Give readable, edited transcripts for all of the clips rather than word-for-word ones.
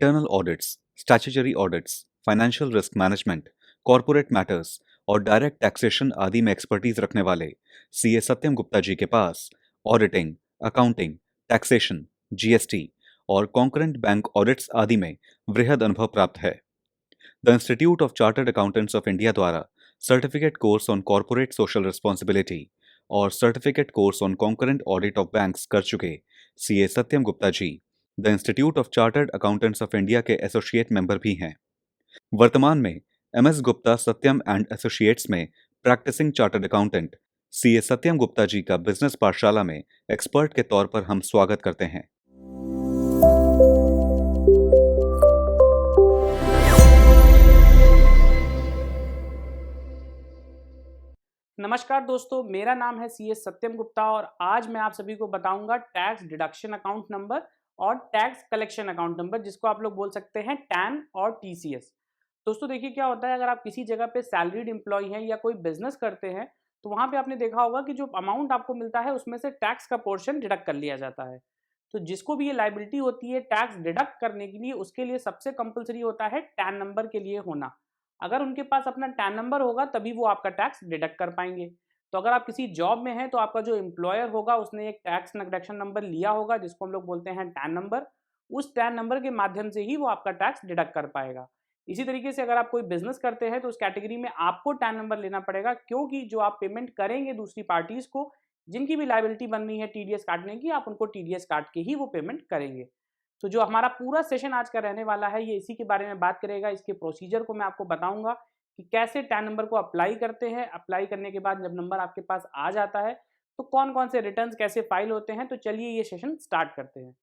Internal audits, statutory audits, financial risk management, corporate matters और direct taxation आदि में expertise रखने वाले सीए सत्यम गुप्ता जी के पास ऑडिटिंग, अकाउंटिंग, टैक्सेशन, जीएसटी और कॉन्करेंट बैंक ऑडिट्स आदि में वृहद अनुभव प्राप्त है। The institute of chartered accountants of India द्वारा certificate course on corporate social responsibility और certificate course on concurrent audit of banks कर चुके CA Satyam Gupta ji the institute of chartered accountants of India के एसोसिएट मेंबर भी हैं। वर्तमान में MS Gupta Satyam and associates में practising chartered accountant CA Satyam Gupta जी का बिजनेस पाठशाला में एक्सपर्ट के तौर पर हम स्वागत करते हैं। नमस्कार दोस्तों, मेरा नाम है सीएस सत्यम गुप्ता और आज मैं आप सभी को बताऊंगा टैक्स डिडक्शन अकाउंट नंबर और टैक्स कलेक्शन अकाउंट नंबर, जिसको आप लोग बोल सकते हैं टैन और टीसीएस। दोस्तों देखिए क्या होता है, अगर आप किसी जगह पे सैलरीड एम्प्लॉय हैं या कोई बिजनेस करते हैं तो वहां पे आपने देखा होगा कि जो अमाउंट आपको मिलता है उसमें से टैक्स का पोर्शन डिडक्ट कर लिया जाता है। तो जिसको भी ये लाइबिलिटी होती है टैक्स डिडक्ट करने के लिए, उसके लिए सबसे कंपलसरी होता है टैन नंबर के लिए होना। अगर उनके पास अपना टैन नंबर होगा तभी वो आपका टैक्स डिडक्ट कर पाएंगे। तो अगर आप किसी जॉब में हैं तो आपका जो एम्प्लॉयर होगा उसने एक टैक्स डिडक्शन नंबर लिया होगा जिसको हम लोग बोलते हैं टैन नंबर। उस टैन नंबर के माध्यम से ही वो आपका टैक्स डिडक्ट कर पाएगा। इसी तरीके से अगर आप कोई बिजनेस करते हैं तो उस कैटेगरी में आपको टैन नंबर लेना पड़ेगा, क्योंकि जो आप पेमेंट करेंगे दूसरी पार्टीज को, जिनकी भी लायबिलिटी बन रही है टीडीएस काटने की, आप उनको टीडीएस काट के ही वो पेमेंट करेंगे। तो जो हमारा पूरा सेशन आज का रहने वाला है ये इसी के बारे में बात करेगा। इसके प्रोसीजर को मैं आपको बताऊंगा कि कैसे टैन नंबर को अप्लाई करते हैं। अप्लाई करने के बाद जब नंबर आपके पास आ जाता है तो कौन कौन से रिटर्न्स कैसे फाइल होते हैं। तो चलिए ये सेशन स्टार्ट करते हैं।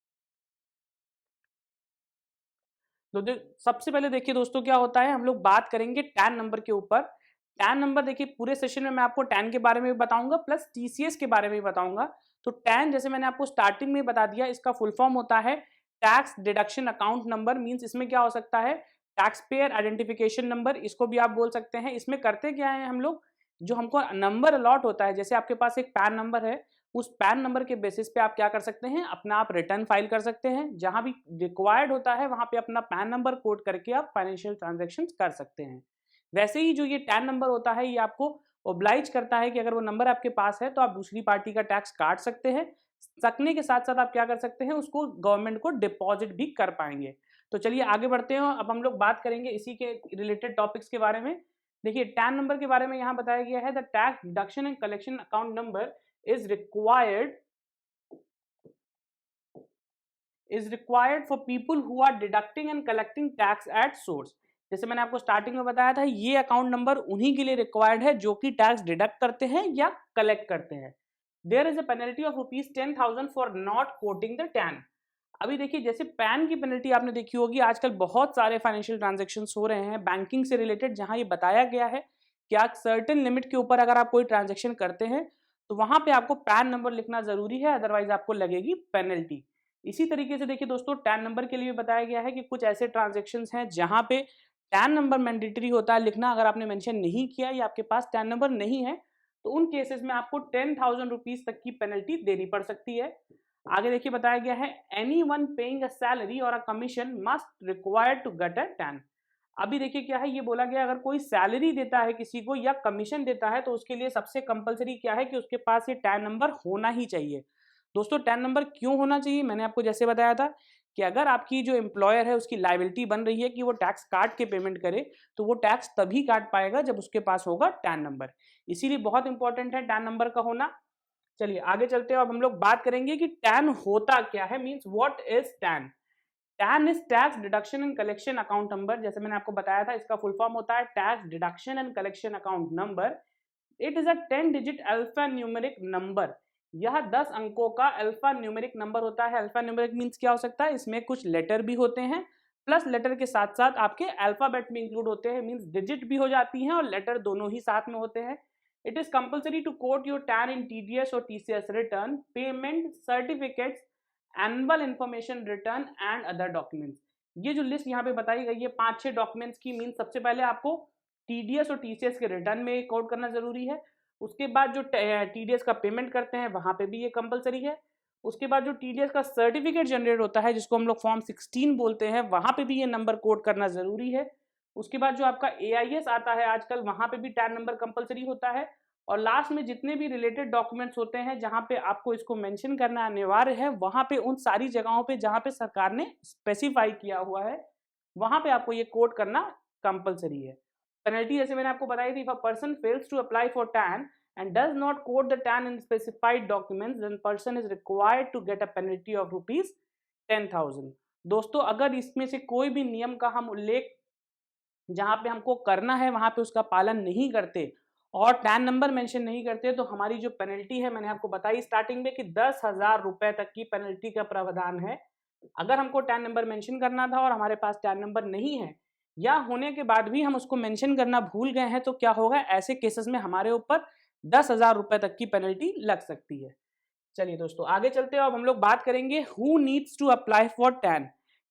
तो सबसे पहले देखिए दोस्तों क्या होता है, हम लोग बात करेंगे टैन नंबर के ऊपर। टैन नंबर देखिए पूरे सेशन में मैं आपको टैन के बारे में भी बताऊंगा प्लस टीसीएस के बारे में भी बताऊंगा। तो टैन जैसे मैंने आपको स्टार्टिंग में बता दिया, इसका फुल फॉर्म होता है tax deduction account number. Means इसमें क्या हो सकता है, टैक्स पेयर आइडेंटिफिकेशन नंबर, इसको भी आप बोल सकते हैं। इसमें करते क्या है हम लोग, जो हमको नंबर अलॉट होता है, जैसे आपके पास एक पैन नंबर है, उस पैन नंबर के बेसिस पे आप क्या कर सकते हैं, अपना आप रिटर्न फाइल कर सकते हैं। जहां भी रिक्वायर्ड होता है वहां पे अपना पैन नंबर कोड करके आप फाइनेंशियल ट्रांजैक्शन कर सकते हैं। वैसे ही जो ये टैन नंबर होता है ये आपको ओब्लाइज करता है कि अगर वो नंबर आपके पास है तो आप दूसरी पार्टी का टैक्स काट सकते हैं। सकने के साथ साथ आप क्या कर सकते हैं, उसको गवर्नमेंट को डिपॉजिट भी कर पाएंगे। तो चलिए आगे बढ़ते हैं। अब हम लोग बात करेंगे इसी के रिलेटेड टॉपिक्स के बारे में। देखिए टैन नंबर के बारे में यहाँ बताया गया है, the tax deduction and collection account number is required for people who are deducting and collecting tax at source। जैसे मैंने आपको स्टार्टिंग में बताया था, ये अकाउंट नंबर उन्हीं के लिए रिक्वायर्ड है जो कि टैक्स डिडक्ट करते हैं या कलेक्ट करते हैं। There is a penalty of ₹10,000 for not quoting the TAN. अभी देखिए जैसे पैन की पेनल्टी आपने देखी होगी, आजकल बहुत सारे फाइनेंशियल ट्रांजेक्शन हो रहे हैं बैंकिंग से रिलेटेड, जहां ये बताया गया है कि आप सर्टेन लिमिट के ऊपर अगर आप कोई ट्रांजेक्शन करते हैं तो वहां पे आपको पैन नंबर लिखना जरूरी है, अदरवाइज आपको लगेगी पेनल्टी। इसी तरीके से देखिए दोस्तों, टैन नंबर के लिए बताया गया है कि कुछ ऐसे ट्रांजेक्शन हैं जहां पे टैन नंबर मैंडेटरी होता है लिखना। अगर आपने मेंशन नहीं किया या आपके पास टैन नंबर नहीं है तो उन केसेस में आपको ₹10,000 तक की पेनल्टी देनी पड़ सकती है। आगे देखिए बताया गया है, any one paying a salary और a commission must required to get a TAN. अभी देखिए क्या है, ये बोला गया अगर कोई सैलरी देता है किसी को या कमीशन देता है तो उसके लिए सबसे कंपलसरी क्या है कि उसके पास ये टैन नंबर होना ही चाहिए। दोस्तों टैन नंबर क्यों होना चाहिए, मैंने आपको जैसे बताया था कि अगर आपकी जो एम्प्लॉयर है उसकी लायबिलिटी बन रही है कि वो टैक्स काट के पेमेंट करे, तो वो टैक्स तभी काट पाएगा जब उसके पास होगा टैन नंबर। इसीलिए बहुत इंपॉर्टेंट है टैन नंबर का होना। चलिए आगे चलते हैं। अब हम लोग बात करेंगे कि टैन होता क्या है, means what is tan. Tan is tax deduction and collection account number. जैसे मैंने आपको बताया था, इसका फुल फॉर्म होता है tax deduction and collection account number. It is a 10 digit alpha numeric number. यह 10 अंकों का अल्फा न्यूमेरिक नंबर होता है। अल्फा न्यूमेरिक मींस क्या हो सकता है, इसमें कुछ लेटर भी होते हैं प्लस लेटर के साथ साथ आपके अल्फाबेट भी इंक्लूड होते हैं, मींस डिजिट भी हो जाती हैं और लेटर दोनों ही साथ में होते हैं। It is compulsory to quote your TAN in TDS और TCS return, payment certificates, annual information return and other documents. ये जो लिस्ट यहाँ पे बताई गई है 5-6 डॉक्यूमेंट्स की, मीन सबसे पहले आपको टीडीएस और टीसीएस के रिटर्न में कोड करना जरूरी है। उसके बाद जो टीडीएस का पेमेंट करते हैं वहां पे भी ये कंपलसरी है। उसके बाद जो टीडीएस का सर्टिफिकेट जनरेट होता है जिसको हम लोग फॉर्म 16 बोलते हैं, वहां पे भी ये नंबर कोड करना जरूरी है। उसके बाद जो आपका एआईएस आता है आजकल, वहां पे भी टैन नंबर कंपलसरी होता है। और लास्ट में जितने भी रिलेटेड डॉक्यूमेंट्स होते हैं जहां पे आपको इसको मेंशन करना अनिवार्य है, वहां पे उन सारी जगहों पे जहां पे सरकार ने स्पेसिफाई किया हुआ है वहां पे आपको ये कोड करना कंपलसरी है। पेनल्टी जैसे मैंने आपको बताई थी, if a person fails to apply for TAN and does not quote the TAN in specified documents, then person is required to get a penalty of rupees 10,000। दोस्तों अगर इसमें से कोई भी नियम का हम उल्लेख जहां पे हमको करना है वहां पे उसका पालन नहीं करते और टैन नंबर मेंशन नहीं करते, तो हमारी जो पेनल्टी है मैंने आपको बताई स्टार्टिंग में कि 10,000 रुपए तक की पेनल्टी का प्रावधान है। अगर हमको टैन नंबर मेंशन करना था और हमारे पास टैन नंबर नहीं है या होने के बाद भी हम उसको मेंशन करना भूल गए हैं, तो क्या होगा, ऐसे केसेस में हमारे ऊपर 10,000 रुपए तक की पेनल्टी लग सकती है। चलिए दोस्तों आगे चलते हैं। अब हम लोग बात करेंगे who needs to apply for TAN.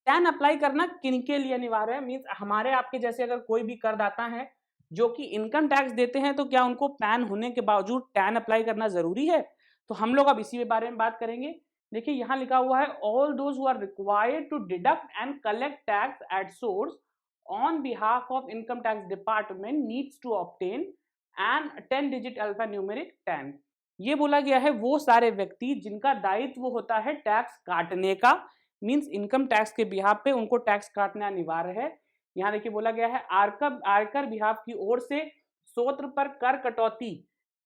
TAN apply करना किन के लिए अनिवार्य है, मीन्स हमारे आपके जैसे अगर कोई भी करदाता है जो कि इनकम टैक्स देते हैं, तो क्या उनको पैन होने के बावजूद टैन अप्लाई करना जरूरी है? तो हम लोग अब इसी के बारे में बात करेंगे। देखिए यहाँ लिखा हुआ है all those who are required to deduct and collect tax at source on behalf of income tax department needs to obtain and 10 digit alpha numeric TAN. ये बोला गया है वो सारे व्यक्ति जिनका दायित्व होता है टैक्स काटने का, मींस इनकम टैक्स के बिहाफ पे उनको टैक्स काटना अनिवार्य है। यहाँ देखिए बोला गया है आयकर विभाग की ओर से स्रोत पर कर कटौती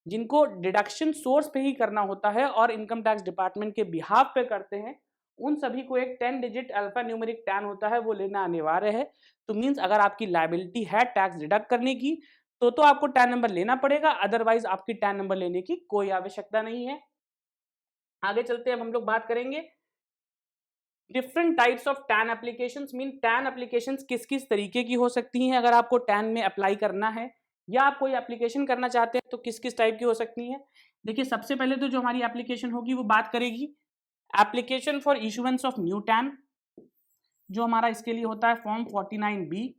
जिनको डिडक्शन सोर्स पे ही करना होता है और इनकम टैक्स डिपार्टमेंट के बिहाफ पे करते हैं, उन सभी को एक 10 डिजिट अल्फा न्यूमेरिक टैन होता है वो लेना अनिवार्य है। तो मींस अगर आपकी लायबिलिटी है टैक्स डिडक्ट करने की तो आपको टैन नंबर लेना पड़ेगा, अदरवाइज आपकी टैन नंबर लेने की कोई आवश्यकता नहीं है। आगे चलते हैं, अब हम लोग बात करेंगे different types of tan applications. Mean tan applications किस किस तरीके की हो सकती हैं अगर आपको टैन में अप्लाई करना है या आप कोई एप्लीकेशन करना चाहते हैं तो किस किस टाइप की हो सकती हैं। देखिए सबसे पहले तो जो हमारी एप्लीकेशन होगी वो बात करेगी application for issuance of new tan, जो हमारा इसके लिए होता है फॉर्म 49B।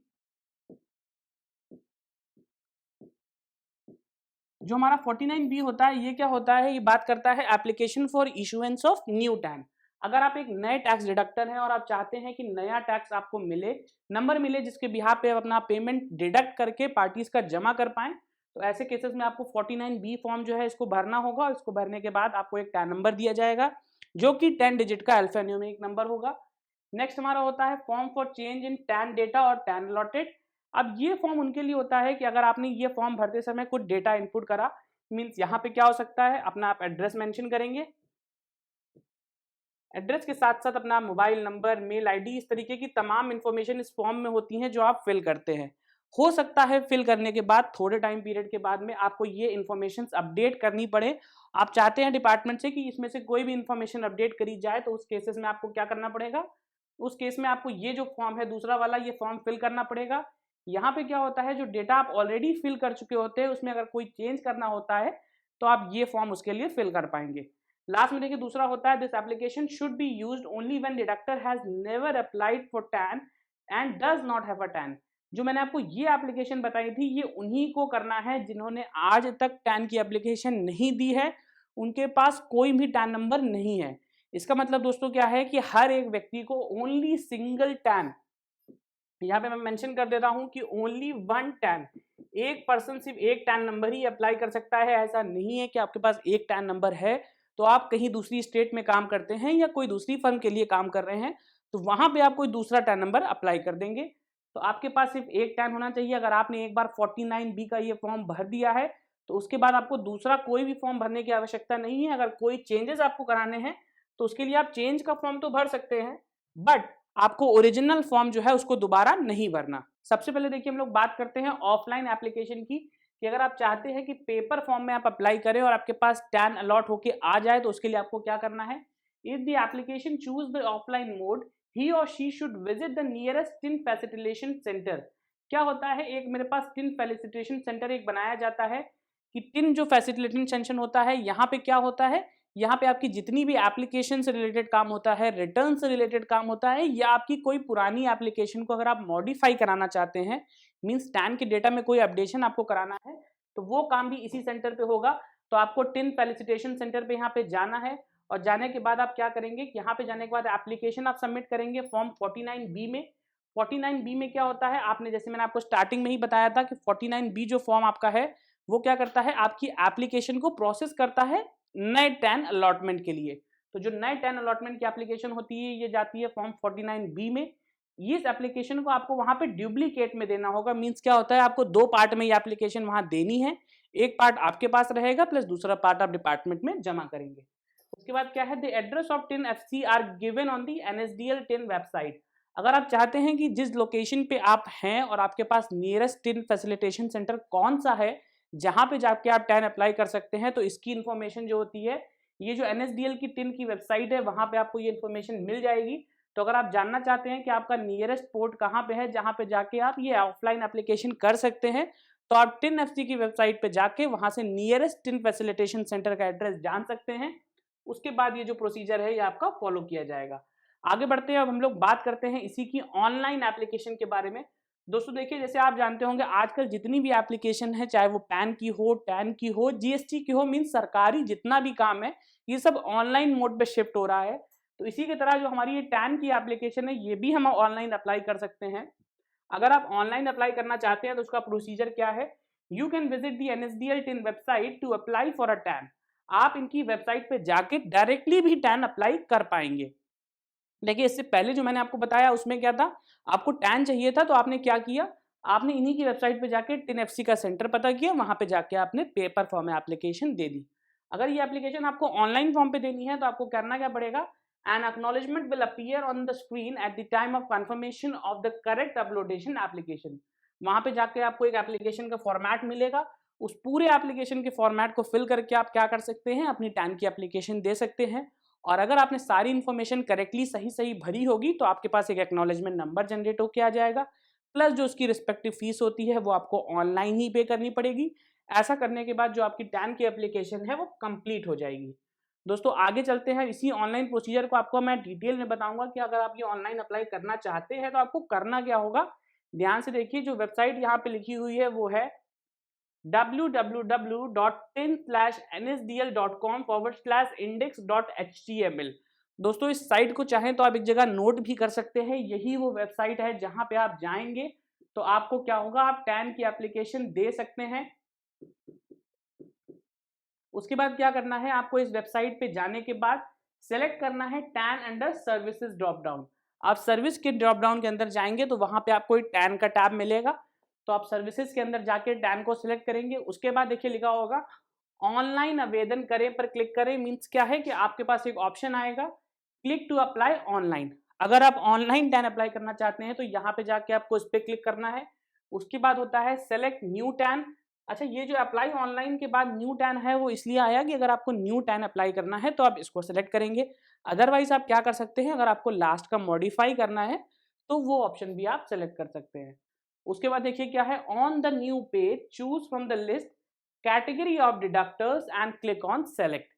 जो हमारा 49B होता है ये क्या होता है, ये बात करता है application for issuance of new tan. अगर आप एक नए टैक्स डिडक्टर हैं और आप चाहते हैं कि नया टैक्स आपको मिले, नंबर मिले जिसके बिहाफ पे अपना पेमेंट डिडक्ट करके पार्टीज का जमा कर पाएं, तो ऐसे केसेस में आपको 49B फॉर्म जो है इसको भरना होगा और इसको भरने के बाद आपको एक टैन नंबर दिया जाएगा जो कि 10 डिजिट का अल्फान्यूमेरिक नंबर होगा। नेक्स्ट हमारा होता है form for change in tan data और टैन अलॉटेड। अब ये फॉर्म उनके लिए होता है कि अगर आपने ये फॉर्म भरते समय कुछ डेटा इनपुट करा, मींस यहाँ पे क्या हो सकता है, अपना आप एड्रेस मेंशन करेंगे, एड्रेस के साथ साथ अपना मोबाइल नंबर, मेल आईडी, इस तरीके की तमाम इंफॉर्मेशन इस फॉर्म में होती हैं जो आप फिल करते हैं। हो सकता है फिल करने के बाद थोड़े टाइम पीरियड के बाद में आपको ये इन्फॉर्मेशन अपडेट करनी पड़े। आप चाहते हैं डिपार्टमेंट से कि इसमें से कोई भी इंफॉर्मेशन अपडेट करी जाए, तो उस केसेस में आपको क्या करना पड़ेगा, उस केस में आपको ये जो फॉर्म है दूसरा वाला ये फॉर्म फिल करना पड़ेगा। यहाँ पे क्या होता है, जो डेटा आप ऑलरेडी फिल कर चुके होते हैं उसमें अगर कोई चेंज करना होता है तो आप ये फॉर्म उसके लिए फिल कर पाएंगे। लास्ट में देखिए दूसरा होता है this application should be used only when deductor has never applied for tan and does not have a tan. जो मैंने आपको ये एप्लीकेशन बताई थी ये उन्हीं को करना है जिन्होंने आज तक टैन की एप्लीकेशन नहीं दी है, उनके पास कोई भी टैन नंबर नहीं है। इसका मतलब दोस्तों क्या है कि हर एक व्यक्ति को ओनली सिंगल टैन, यहाँ पे मैं मेंशन कर देता हूं कि ओनली वन टैन, एक पर्सन सिर्फ एक टैन नंबर ही अप्लाई कर सकता है। ऐसा नहीं है कि आपके पास एक टैन नंबर है तो आप कहीं दूसरी स्टेट में काम करते हैं या कोई दूसरी फर्म के लिए काम कर रहे हैं तो वहां पे आप कोई दूसरा टैन नंबर अप्लाई कर देंगे। तो आपके पास सिर्फ एक टैन होना चाहिए। अगर आपने एक बार 49B का ये फॉर्म भर दिया है तो उसके बाद आपको दूसरा कोई भी फॉर्म भरने की आवश्यकता नहीं है। अगर कोई चेंजेस आपको कराने हैं तो उसके लिए आप चेंज का फॉर्म तो भर सकते हैं, बट आपको ओरिजिनल फॉर्म जो है उसको दोबारा नहीं भरना। सबसे पहले देखिए हम लोग बात करते हैं ऑफलाइन एप्लीकेशन की, कि अगर आप चाहते हैं कि पेपर फॉर्म में आप अप्लाई करें और आपके पास टैन अलॉट होके आ जाए तो उसके लिए आपको क्या करना है, if the application choose the offline mode he और she should visit the nearest TIN facilitation centre. क्या होता है, एक मेरे पास टिन फैसिलिटेशन सेंटर एक बनाया जाता है कि टिन जो फैसिलिटेशन सेंशन होता है यहाँ पे क्या होता है, यहाँ पे आपकी जितनी भी एप्लीकेशन से रिलेटेड काम होता है, रिटर्न से रिलेटेड काम होता है, या आपकी कोई पुरानी एप्लीकेशन को अगर आप मॉडिफाई कराना चाहते हैं, मींस टैन के डेटा में कोई अपडेशन आपको कराना है तो वो काम भी इसी सेंटर पे होगा। तो आपको टिन फैसिलिटेशन सेंटर पे यहाँ पे जाना है और जाने के बाद आप क्या करेंगे, यहाँ पे जाने के बाद एप्लीकेशन आप सबमिट करेंगे फॉर्म 49B में। 49B में क्या होता है, आपने जैसे मैंने आपको स्टार्टिंग में ही बताया था कि 49B जो फॉर्म आपका है वो क्या करता है, आपकी एप्लीकेशन को प्रोसेस करता है नए 10 अलॉटमेंट के लिए। तो जो नए 10 अलॉटमेंट की एप्लीकेशन होती है ये जाती है फॉर्म 49B में। इस एप्लीकेशन को आपको वहां पे डुप्लीकेट में देना होगा। मींस क्या होता है, आपको दो पार्ट में ये एप्लीकेशन वहां देनी है। एक पार्ट आपके पास रहेगा प्लस दूसरा पार्ट आप डिपार्टमेंट में जमा करेंगे। उसके बाद क्या है, the address of TIN FC are given on the NSDL TIN website. अगर आप चाहते हैं कि जिस लोकेशन पे आप हैं और आपके पास नियरेस्ट टिन फैसिलिटेशन सेंटर कौन सा है जहां पे जाके आप टैन अप्लाई कर सकते हैं, तो इसकी इंफॉर्मेशन जो होती है ये जो एनएसडीएल की टिन की वेबसाइट है वहां पे आपको ये इंफॉर्मेशन मिल जाएगी। तो अगर आप जानना चाहते हैं कि आपका नियरेस्ट पोर्ट कहाँ पे है जहां पे जाके आप ये ऑफलाइन एप्लीकेशन कर सकते हैं, तो आप टिन एफसी की वेबसाइट पे जाके वहां से नियरेस्ट टिन फैसिलिटेशन सेंटर का एड्रेस जान सकते हैं। उसके बाद ये जो प्रोसीजर है ये आपका फॉलो किया जाएगा। आगे बढ़ते हैं, अब हम लोग बात करते हैं इसी की ऑनलाइन एप्लीकेशन के बारे में। दोस्तों देखिए, जैसे आप जानते होंगे आजकल जितनी भी एप्लीकेशन है, चाहे वो पैन की हो, टैन की हो, जीएसटी की हो, मीन सरकारी जितना भी काम है ये सब ऑनलाइन मोड पे शिफ्ट हो रहा है। तो इसी की तरह जो हमारी ये टैन की एप्लीकेशन है ये भी हम ऑनलाइन अप्लाई कर सकते हैं। अगर आप ऑनलाइन अप्लाई करना चाहते हैं तो उसका प्रोसीजर क्या है, you can visit the NSDL TIN website to apply for a TAN. आप इनकी वेबसाइट पे जाके डायरेक्टली भी टैन अप्लाई कर पाएंगे। देखिए, इससे पहले जो मैंने आपको बताया उसमें क्या था, आपको टैन चाहिए था तो आपने क्या किया, आपने इन्हीं की वेबसाइट पे जाके टिन एफसी का सेंटर पता किया, वहां पे जाके आपने पेपर फॉर्म में एप्लीकेशन दे दी। अगर ये एप्लीकेशन आपको ऑनलाइन फॉर्म पे देनी है तो आपको करना क्या पड़ेगा, an acknowledgement will appear on the screen at the time of confirmation of the correct uploadation application. वहां पे जाके आपको एक एप्लीकेशन का फॉर्मेट मिलेगा, उस पूरे एप्लीकेशन के फॉर्मेट को फिल करके आप क्या कर सकते हैं, अपनी टैन की एप्लीकेशन दे सकते हैं। और अगर आपने सारी इन्फॉर्मेशन करेक्टली सही सही भरी होगी तो आपके पास एक एक्नॉलेजमेंट नंबर जनरेट होकर आ जाएगा, प्लस जो उसकी रिस्पेक्टिव फीस होती है वो आपको ऑनलाइन ही पे करनी पड़ेगी। ऐसा करने के बाद जो आपकी टैन की एप्लीकेशन है वो कंप्लीट हो जाएगी। दोस्तों आगे चलते हैं, इसी ऑनलाइन प्रोसीजर को आपको मैं डिटेल में बताऊंगा कि अगर आप ये ऑनलाइन अप्लाई करना चाहते हैं तो आपको करना क्या होगा। ध्यान से देखिए, जो वेबसाइट यहाँ पे लिखी हुई है वो है www.tin/nsdl.com/index.html। दोस्तों इस साइट को चाहें तो आप एक जगह नोट भी कर सकते हैं, यही वो वेबसाइट है जहां पे आप जाएंगे तो आपको क्या होगा, आप टैन की एप्लीकेशन दे सकते हैं। उसके बाद क्या करना है, आपको इस वेबसाइट पे जाने के बाद सेलेक्ट करना है tan under services drop down. आप सर्विस के ड्रॉप डाउन के अंदर जाएंगे तो वहां पे आपको एक टैन का टैब मिलेगा, तो आप सर्विसेज के अंदर जाके टैन को सिलेक्ट करेंगे। उसके बाद देखिए लिखा होगा ऑनलाइन आवेदन करें पर क्लिक करें। मीन्स क्या है कि आपके पास एक ऑप्शन आएगा क्लिक टू अप्लाई ऑनलाइन। अगर आप ऑनलाइन टैन अप्लाई करना चाहते हैं तो यहाँ पे जाके आपको इस पर क्लिक करना है। उसके बाद होता है सेलेक्ट न्यू टैन। अच्छा, ये जो अप्लाई ऑनलाइन के बाद न्यू टैन है वो इसलिए आया कि अगर आपको न्यू टैन अप्लाई करना है तो आप इसको सेलेक्ट करेंगे। अदरवाइज आप क्या कर सकते हैं, अगर आपको लास्ट का मॉडिफाई करना है तो वो ऑप्शन भी आप सेलेक्ट कर सकते हैं। उसके बाद देखिए क्या है, on the new page choose from the list category of deductors and click on select.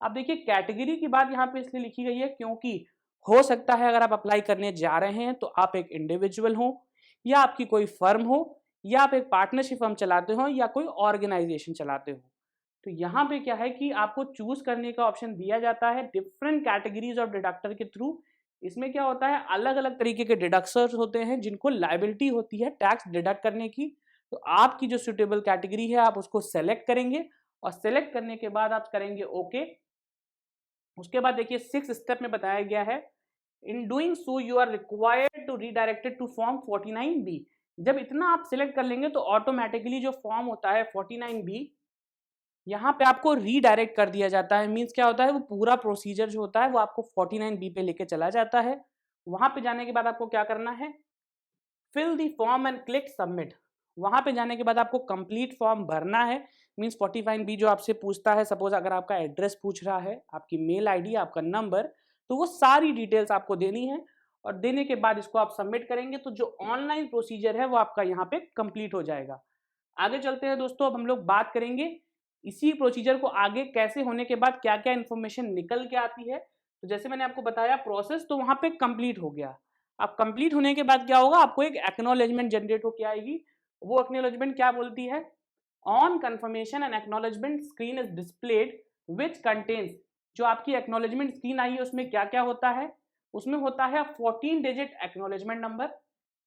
अब देखिए कैटेगरी की बात यहाँ पे इसलिए लिखी गई है क्योंकि हो सकता है अगर आप अप्लाई करने जा रहे हैं तो आप एक इंडिविजुअल हो या आपकी कोई फर्म हो या आप एक पार्टनरशिप फर्म चलाते हो या कोई ऑर्गेनाइजेशन चलाते हो। तो यहाँ पे क्या है कि आपको चूज करने का ऑप्शन दिया जाता है डिफरेंट कैटेगरीज ऑफ डिडक्टर के थ्रू। इसमें क्या होता है, अलग अलग तरीके के डिडक्टर्स होते हैं जिनको लायबिलिटी होती है टैक्स डिडक्ट करने की। तो आपकी जो सुटेबल कैटेगरी है आप उसको सेलेक्ट करेंगे और सेलेक्ट करने के बाद आप करेंगे ओके। उसके बाद देखिए 6 स्टेप में बताया गया है, in doing so you are required to redirected to form 49B। जब इतना आप सिलेक्ट कर लेंगे तो ऑटोमेटिकली जो फॉर्म होता है 49B यहाँ पे आपको रीडायरेक्ट कर दिया जाता है। मींस क्या होता है, वो पूरा प्रोसीजर जो होता है वो आपको 49B पे लेके चला जाता है। वहां पे जाने के बाद आपको क्या करना है, fill the form and click submit. वहां पे जाने के बाद आपको कंप्लीट फॉर्म भरना है। मींस 45B जो आपसे पूछता है, सपोज अगर आपका एड्रेस पूछ रहा है, आपकी मेल आईडी, आपका नंबर, तो वो सारी डिटेल्स आपको देनी है और देने के बाद इसको आप सबमिट करेंगे तो जो ऑनलाइन प्रोसीजर है वो आपका यहाँ पे कंप्लीट हो जाएगा। आगे चलते हैं दोस्तों, अब हम लोग बात करेंगे इसी प्रोसीजर को आगे कैसे होने के बाद क्या क्या इन्फॉर्मेशन निकल के आती है। तो जैसे मैंने आपको बताया प्रोसेस तो वहां पे कंप्लीट हो गया। अब कंप्लीट होने के बाद क्या होगा, आपको एक एक्नॉलेजमेंट जनरेट होकर आएगी। वो एक्नॉलेजमेंट क्या बोलती है, on confirmation and acknowledgement screen is displayed which contains, जो आपकी एक्नॉलेजमेंट स्क्रीन आई है उसमें क्या क्या होता है, उसमें होता है 14 digit acknowledgement number,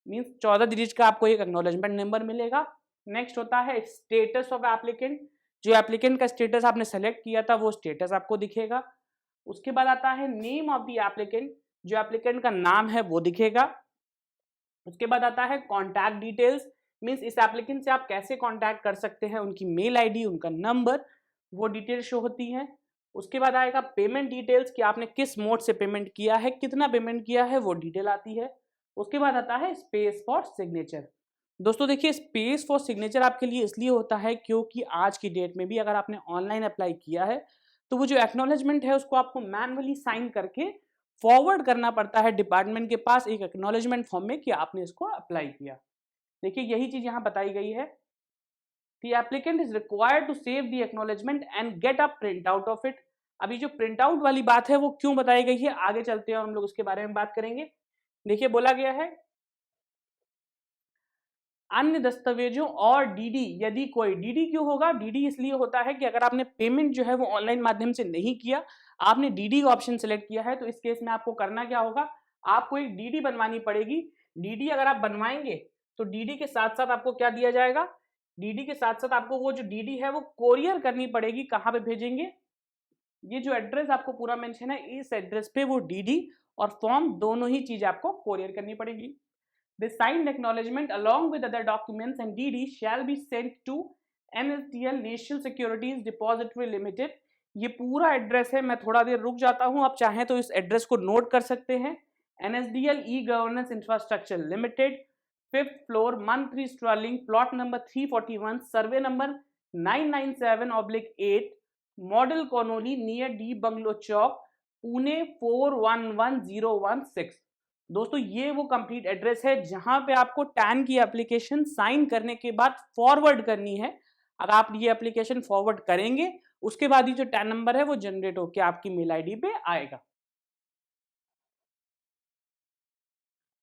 means 14 digit का आपको एक एक्नॉलेजमेंट नंबर मिलेगा। नेक्स्ट होता है स्टेटस ऑफ एप्लीकेंट, जो एप्लीकेंट का स्टेटस आपने सेलेक्ट किया था वो स्टेटस आपको दिखेगा। उसके बाद आता है नेम ऑफ द एप्लीकेंट, जो एप्लीकेंट का नाम है वो दिखेगा। उसके बाद आता है कॉन्टैक्ट डिटेल्स, मीन्स इस एप्लीकेंट से आप कैसे कॉन्टैक्ट कर सकते हैं, उनकी मेल आईडी, उनका नंबर, वो डिटेल शो होती है। उसके बाद आएगा पेमेंट डिटेल्स कि आपने किस मोड से पेमेंट किया है, कितना पेमेंट किया है, वो डिटेल आती है। उसके बाद आता है स्पेस फॉर सिग्नेचर। दोस्तों देखिए, स्पेस फॉर सिग्नेचर आपके लिए इसलिए होता है क्योंकि आज की डेट में भी अगर आपने ऑनलाइन अप्लाई किया है तो वो जो एक्नॉलेजमेंट है उसको आपको मैनुअली साइन करके फॉरवर्ड करना पड़ता है डिपार्टमेंट के पास एक एक्नॉलेजमेंट फॉर्म में कि आपने इसको अप्लाई किया। देखिए यही चीज यहाँ बताई गई है। The applicant is required to save the acknowledgement and get a print out of it। अभी जो प्रिंट आउट वाली बात है वो क्यों बताई गई है, आगे चलते हैं और हम लोग उसके बारे में बात करेंगे। देखिए बोला गया है अन्य दस्तावेजों और डीडी, यदि कोई डीडी क्यों होगा, डीडी इसलिए होता है कि अगर आपने पेमेंट जो है वो ऑनलाइन माध्यम से नहीं किया, आपने डीडी का ऑप्शन सेलेक्ट किया है, तो इस केस में आपको करना क्या होगा, आपको एक डीडी बनवानी पड़ेगी। डीडी अगर आप बनवाएंगे तो डीडी के साथ साथ आपको क्या दिया जाएगा, डीडी के साथ साथ आपको वो जो डीडी है वो कोरियर करनी पड़ेगी। कहाँ पे भेजेंगे, ये जो एड्रेस आपको पूरा मेंशन है इस एड्रेस पे वो डीडी और फॉर्म दोनों ही चीज आपको कोरियर करनी पड़ेगी। The signed acknowledgement along with other documents and DD shall be sent to NSDL National Securities Depository Limited। ये पूरा एड्रेस है, मैं थोड़ा देर रुक जाता हूं, आप चाहें तो इस एड्रेस को नोट कर सकते हैं। NSDL E-Governance Infrastructure Limited, 5th floor, 13 Sterling, plot number 341, survey number 997/8, model colony near D bungalow Chowk, Pune 411016। दोस्तों ये वो कंप्लीट एड्रेस है जहां पे आपको टैन की एप्लीकेशन साइन करने के बाद फॉरवर्ड करनी है। अगर आप ये एप्लीकेशन फॉरवर्ड करेंगे उसके बाद ही जो टैन नंबर है वो जनरेट होकर आपकी मेल आईडी पे आएगा।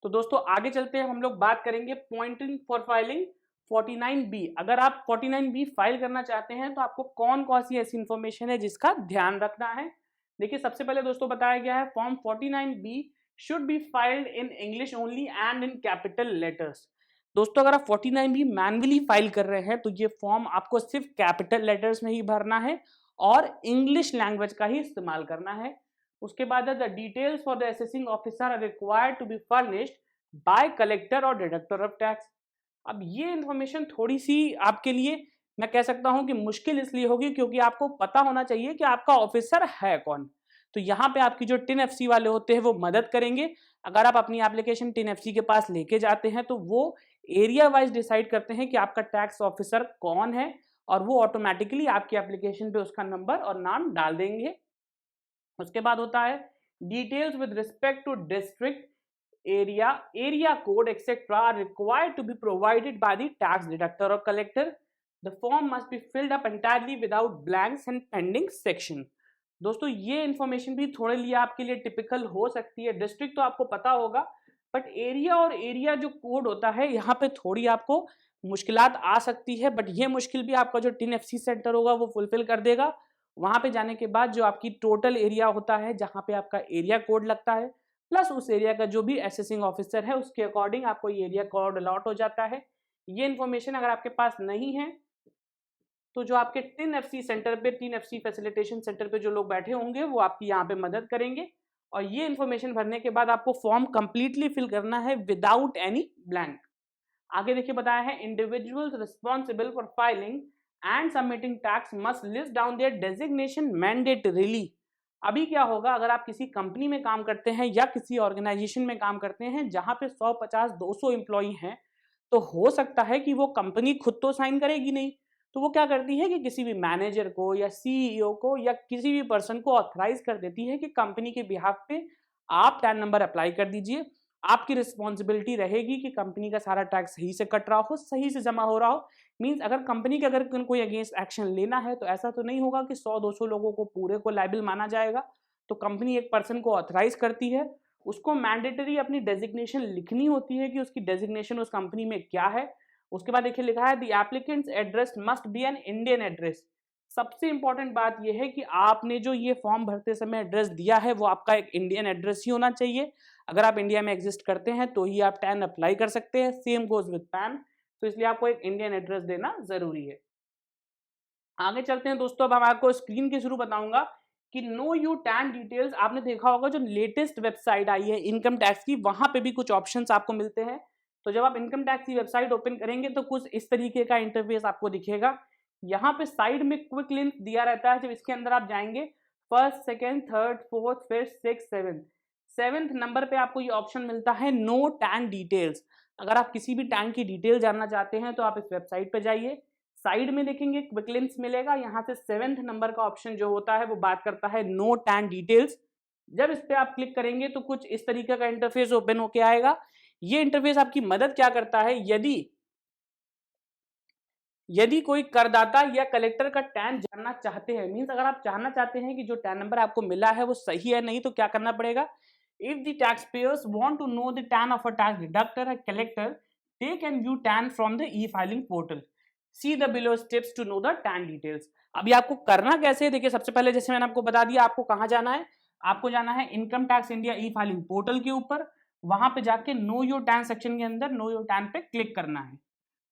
तो दोस्तों आगे चलते हैं, हम लोग बात करेंगे पॉइंटिंग फॉर फाइलिंग 49B। अगर आप 49B फाइल करना चाहते हैं तो आपको कौन कौन सी ऐसी इंफॉर्मेशन है जिसका ध्यान रखना है। देखिए सबसे पहले दोस्तों बताया गया है form 49B should be filed in English only and in capital letters। दोस्तों अगर आप 49B मैन्युअली फाइल कर रहे हैं तो ये फॉर्म आपको सिर्फ कैपिटल लेटर्स में ही भरना है और इंग्लिश लैंग्वेज का ही इस्तेमाल करना है। उसके बाद the details for the assessing officer are required to be furnished by collector और डिडक्टर ऑफ टैक्स। अब ये इंफॉर्मेशन थोड़ी सी आपके लिए मैं कह सकता हूं कि मुश्किल इसलिए होगी क्योंकि आपको पता होना चाहिए कि आपका ऑफिसर है कौन। तो यहाँ पे आपकी जो टिन एफसी वाले होते हैं वो मदद करेंगे। अगर आप अपनी एप्लीकेशन टिन एफसी के पास लेके जाते हैं तो वो एरिया वाइज डिसाइड करते हैं कि आपका टैक्स ऑफिसर कौन है और वो ऑटोमेटिकली आपकी एप्लीकेशन पे उसका नंबर और नाम डाल देंगे। उसके बाद होता है details with respect to district area code etc are required to be provided by the tax deductor or collector। The form must be filled up entirely without blanks and pending section। दोस्तों ये information भी थोड़े लिए आपके लिए typical हो सकती है। डिस्ट्रिक्ट तो आपको पता होगा बट एरिया और एरिया जो कोड होता है यहाँ पे थोड़ी आपको मुश्किलात आ सकती है, बट ये मुश्किल भी आपका जो टिन एफसी सेंटर होगा वो फुलफिल कर देगा। वहां पे जाने के बाद जो आपकी टोटल एरिया होता है जहाँ पे आपका एरिया कोड लगता है प्लस उस एरिया का जो भी असेसिंग ऑफिसर है उसके अकॉर्डिंग आपको ये एरिया कोड अलॉट हो जाता है। ये इन्फॉर्मेशन अगर आपके पास नहीं है तो जो आपके टिन एफसी सेंटर पे, टिन एफसी फैसिलिटेशन सेंटर पे जो लोग बैठे होंगे वो आपकी यहाँ पे मदद करेंगे। और ये इन्फॉर्मेशन भरने के बाद आपको फॉर्म कंप्लीटली फिल करना है विदाउट एनी ब्लैंक। आगे देखिए बताया है individuals responsible for filing and submitting tax must list down their designation mandatorily. अभी क्या होगा, अगर आप किसी कंपनी में काम करते हैं या किसी ऑर्गेनाइजेशन में काम करते हैं जहां पे 100, 50, 200 एम्प्लॉई हैं तो हो सकता है कि वो कंपनी खुद तो साइन करेगी नहीं, तो वो क्या करती है कि किसी भी मैनेजर को या सीईओ को या किसी भी पर्सन को ऑथराइज कर देती है कि कंपनी के बिहाफ पे आप टैन नंबर अप्लाई कर दीजिए। आपकी रिस्पॉन्सिबिलिटी रहेगी कि कंपनी का सारा टैक्स सही से कट रहा हो, सही से जमा हो रहा हो। मीन्स अगर कंपनी के अगर कोई अगेंस्ट एक्शन लेना है तो ऐसा तो नहीं होगा कि 100-200 लोगों को पूरे को लायबिल माना जाएगा। तो कंपनी एक पर्सन को ऑथराइज करती है, उसको मैंडेटरी अपनी डेजिग्नेशन लिखनी होती है कि उसकी डेजिग्नेशन उस कंपनी में क्या है। उसके बाद देखिए लिखा है the applicants address must be an Indian address. सबसे इंपॉर्टेंट बात यह है कि आपने जो ये फॉर्म भरते समय एड्रेस दिया है वो आपका एक इंडियन एड्रेस ही होना चाहिए। अगर आप इंडिया में एग्जिस्ट करते हैं तो ही आप टैन अप्लाई कर सकते हैं। सेम गोज विद पैन, तो इसलिए आपको एक इंडियन एड्रेस देना जरूरी है। आगे चलते हैं दोस्तों, अब हम आपको स्क्रीन के थ्रू बताऊंगा कि नो यू टैन डिटेल्स। आपने देखा होगा जो लेटेस्ट वेबसाइट आई है इनकम टैक्स की, वहां पे भी कुछ ऑप्शंस आपको मिलते हैं। तो जब आप इनकम टैक्स की वेबसाइट ओपन करेंगे तो कुछ इस तरीके का इंटरफेस आपको दिखेगा। यहाँ पे साइड में क्विक लिंक दिया रहता है, जब इसके अंदर आप जाएंगे first, second, third, fourth, fifth, six, seventh number पे आपको ये ऑप्शन मिलता है नो टैन डिटेल्स। अगर आप किसी भी टैन की डिटेल जानना चाहते हैं तो आप इस वेबसाइट पे जाइए, साइड में देखेंगे क्विक लिंक्स मिलेगा, यहाँ से सेवेंथ नंबर का ऑप्शन जो होता है वो बात करता है नो टैन डिटेल्स। जब इस पे आप क्लिक करेंगे तो कुछ इस तरीके का इंटरफेस ओपन होके आएगा। ये इंटरफेस आपकी मदद क्या करता है, यदि कोई करदाता या कलेक्टर का टैन जानना चाहते हैं, मींस अगर आप जानना चाहते हैं कि जो टैन नंबर आपको मिला है वो सही है नहीं, तो क्या करना पड़ेगा। If the tax payers want to know the TAN of a tax deductor और collector, they can view TAN from the e filing portal. See the below steps to know the TAN details. अभी आपको करना कैसे है, देखिए सबसे पहले जैसे मैंने आपको बता दिया आपको कहाँ जाना है। आपको जाना है इनकम टैक्स इंडिया ई फाइलिंग पोर्टल के ऊपर, वहां पे जाके नो योर टैन सेक्शन के अंदर नो योर टैन पे क्लिक करना है।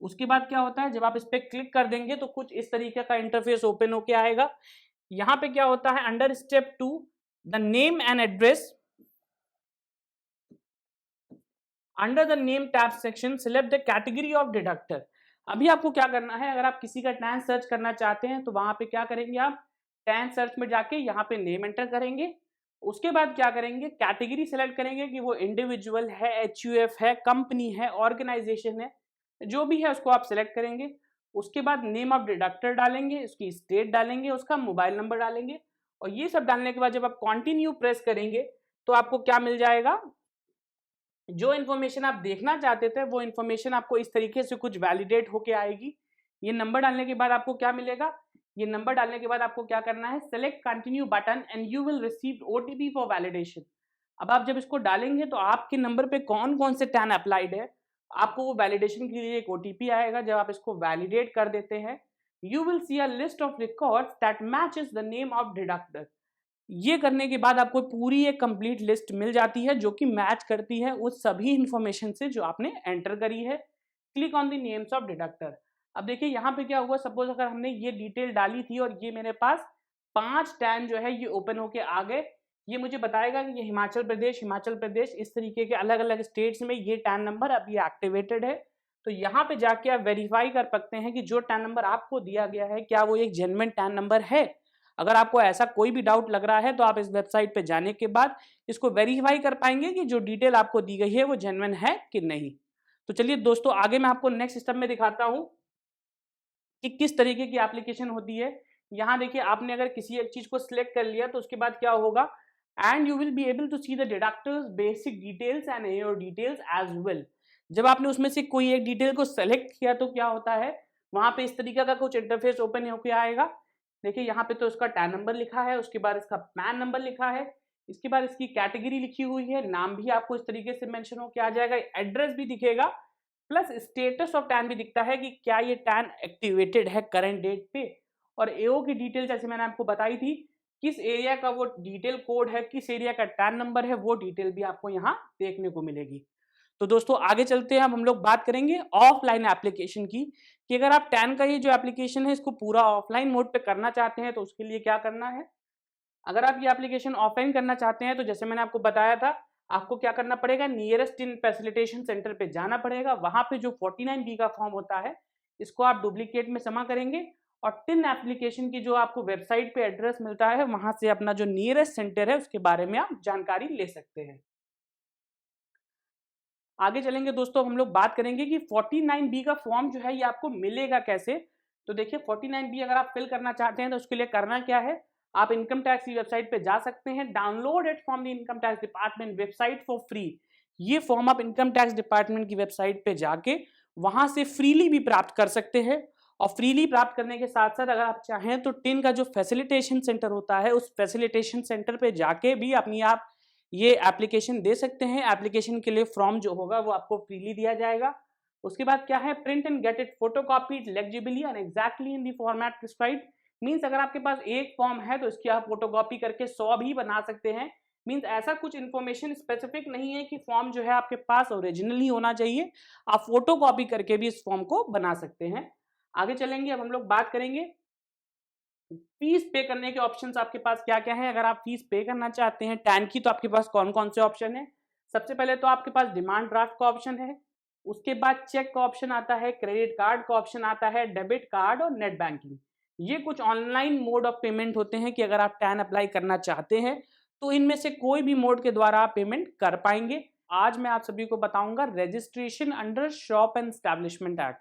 उसके बाद क्या होता है, जब आप इस पे क्लिक कर देंगे तो कुछ इस तरीके का इंटरफेस ओपन होके आएगा। यहाँ पे क्या होता है, under step 2 the name and address, under the name tab section select the category of deductor. अभी आपको क्या करना है, अगर आप किसी का टैन सर्च करना चाहते हैं तो वहां पे क्या करेंगे, आप टैन सर्च में जाके यहाँ पे नेम एंटर करेंगे। उसके बाद क्या करेंगे, कैटेगरी सेलेक्ट करेंगे कि वो इंडिविजुअल है, एचयूएफ है, कंपनी है, ऑर्गेनाइजेशन है, जो भी है उसको आप सिलेक्ट करेंगे। उसके बाद नेम ऑफ डिडक्टर डालेंगे, उसकी स्टेट डालेंगे, उसका मोबाइल नंबर डालेंगे, और ये सब डालने के बाद जब आप कंटिन्यू प्रेस करेंगे तो आपको क्या मिल जाएगा, जो इन्फॉर्मेशन आप देखना चाहते थे वो इन्फॉर्मेशन आपको इस तरीके से कुछ वैलिडेट होके आएगी। ये नंबर डालने के बाद आपको क्या मिलेगा, ये नंबर डालने के बाद आपको क्या करना है, select continue button and you will receive OTP for validation. अब आप जब इसको डालेंगे तो आपके नंबर पे कौन कौन से टैन अप्लाइड है, आपको वो वैलिडेशन के लिए एक ओटीपी आएगा। जब आप इसको वैलिडेट कर देते हैं, you will see a list of records that matches the name of deductor. ये करने के बाद आपको पूरी एक कंप्लीट लिस्ट मिल जाती है जो कि मैच करती है उस सभी इंफॉर्मेशन से जो आपने एंटर करी है। Click on the names of deductor. अब देखिए यहाँ पे क्या हुआ, सपोज अगर हमने ये डिटेल डाली थी और ये मेरे पास 5 टैन जो है ये ओपन होके आ गए, ये मुझे बताएगा कि ये हिमाचल प्रदेश इस तरीके के अलग अलग स्टेट्स में ये टैन नंबर अभी एक्टिवेटेड है। तो यहाँ पे जाके आप वेरीफाई कर सकते हैं कि जो टैन नंबर आपको दिया गया है क्या वो एक जेन्युइन टैन नंबर है। अगर आपको ऐसा कोई भी डाउट लग रहा है तो आप इस वेबसाइट पे जाने के बाद इसको वेरीफाई कर पाएंगे कि जो डिटेल आपको दी गई है वो जेन्युइन है कि नहीं। तो चलिए दोस्तों, आगे मैं आपको नेक्स्ट स्टेप में दिखाता हूं कि किस तरीके की एप्लीकेशन होती है। यहाँ देखिए, आपने अगर किसी एक चीज को सिलेक्ट कर लिया तो उसके बाद क्या होगा, and you will be able to see the deductors basic details and your details as well. जब आपने उसमें से कोई एक डिटेल को सेलेक्ट किया तो क्या होता है, वहां पे इस तरीके का कुछ इंटरफेस ओपन होकर आएगा। देखिए यहाँ पे तो इसका टैन नंबर लिखा है, उसके बाद इसका पैन नंबर लिखा है, इसके बाद इसकी कैटेगरी लिखी हुई है, नाम भी आपको इस तरीके से मेंशन होकर आ जाएगा, एड्रेस भी दिखेगा, प्लस स्टेटस ऑफ टैन भी दिखता है कि क्या ये टैन एक्टिवेटेड है करंट डेट पे। और एओ की डिटेल जैसे मैंने आपको बताई थी, किस एरिया का वो डिटेल कोड है, किस एरिया का टैन नंबर है, वो डिटेल भी आपको यहाँ देखने को मिलेगी। तो दोस्तों आगे चलते हैं, अब हम लोग बात करेंगे ऑफलाइन एप्लीकेशन की, कि अगर आप टैन का ये जो एप्लीकेशन है इसको पूरा ऑफलाइन मोड पे करना चाहते हैं तो उसके लिए क्या करना है। अगर आप ये एप्लीकेशन ऑफलाइन करना चाहते हैं तो जैसे मैंने आपको बताया था, आपको क्या करना पड़ेगा, नियरेस्ट इन फैसिलिटेशन सेंटर पे जाना पड़ेगा। वहां पे जो 49B का फॉर्म होता है इसको आप डुप्लीकेट में जमा करेंगे और टिन एप्लीकेशन की जो आपको वेबसाइट पे एड्रेस मिलता है वहां से अपना जो नियरेस्ट सेंटर है उसके बारे में आप जानकारी ले सकते हैं। आगे चलेंगे दोस्तों, हम लोग बात करेंगे कि 49B का फॉर्म जो है ये आपको मिलेगा कैसे। तो देखिए 49B अगर आप फिल करना चाहते हैं तो उसके लिए करना क्या है, आप इनकम टैक्स की वेबसाइट पे जा सकते हैं, download it from the income tax department website for free. ये फॉर्म आप इनकम टैक्स डिपार्टमेंट की वेबसाइट पे जाके वहां से फ्रीली भी प्राप्त कर सकते हैं। और फ्रीली प्राप्त करने के साथ साथ अगर आप चाहें तो टिन का जो फैसिलिटेशन सेंटर होता है उस फैसिलिटेशन सेंटर पे जाके भी अपनी आप ये एप्लीकेशन दे सकते हैं। एप्लीकेशन के लिए फॉर्म जो होगा वो आपको फ्रीली दिया जाएगा। उसके बाद क्या है, print and get it photocopied legibly and exactly in the format prescribed. Means अगर आपके पास एक फॉर्म है तो इसकी आप फोटोकॉपी करके 100 भी बना सकते हैं। मीन्स ऐसा कुछ इन्फॉर्मेशन स्पेसिफिक नहीं है कि फॉर्म जो है आपके पास ओरिजिनली होना चाहिए, आप फोटोकॉपी करके भी इस फॉर्म को बना सकते हैं। आगे चलेंगे, अब हम लोग बात करेंगे फीस पे करने के ऑप्शंस आपके पास क्या क्या है। अगर आप फीस पे करना चाहते हैं टैन की, तो आपके पास कौन कौन से ऑप्शन है। सबसे पहले तो आपके पास डिमांड ड्राफ्ट का ऑप्शन है, उसके बाद चेक का ऑप्शन आता है, क्रेडिट कार्ड का ऑप्शन आता है, डेबिट कार्ड और नेट बैंकिंग। ये कुछ ऑनलाइन मोड ऑफ पेमेंट होते हैं कि अगर आप टैन अप्लाई करना चाहते हैं तो इनमें से कोई भी मोड के द्वारा आप पेमेंट कर पाएंगे। आज मैं आप सभी को बताऊंगा registration under shop and establishment act.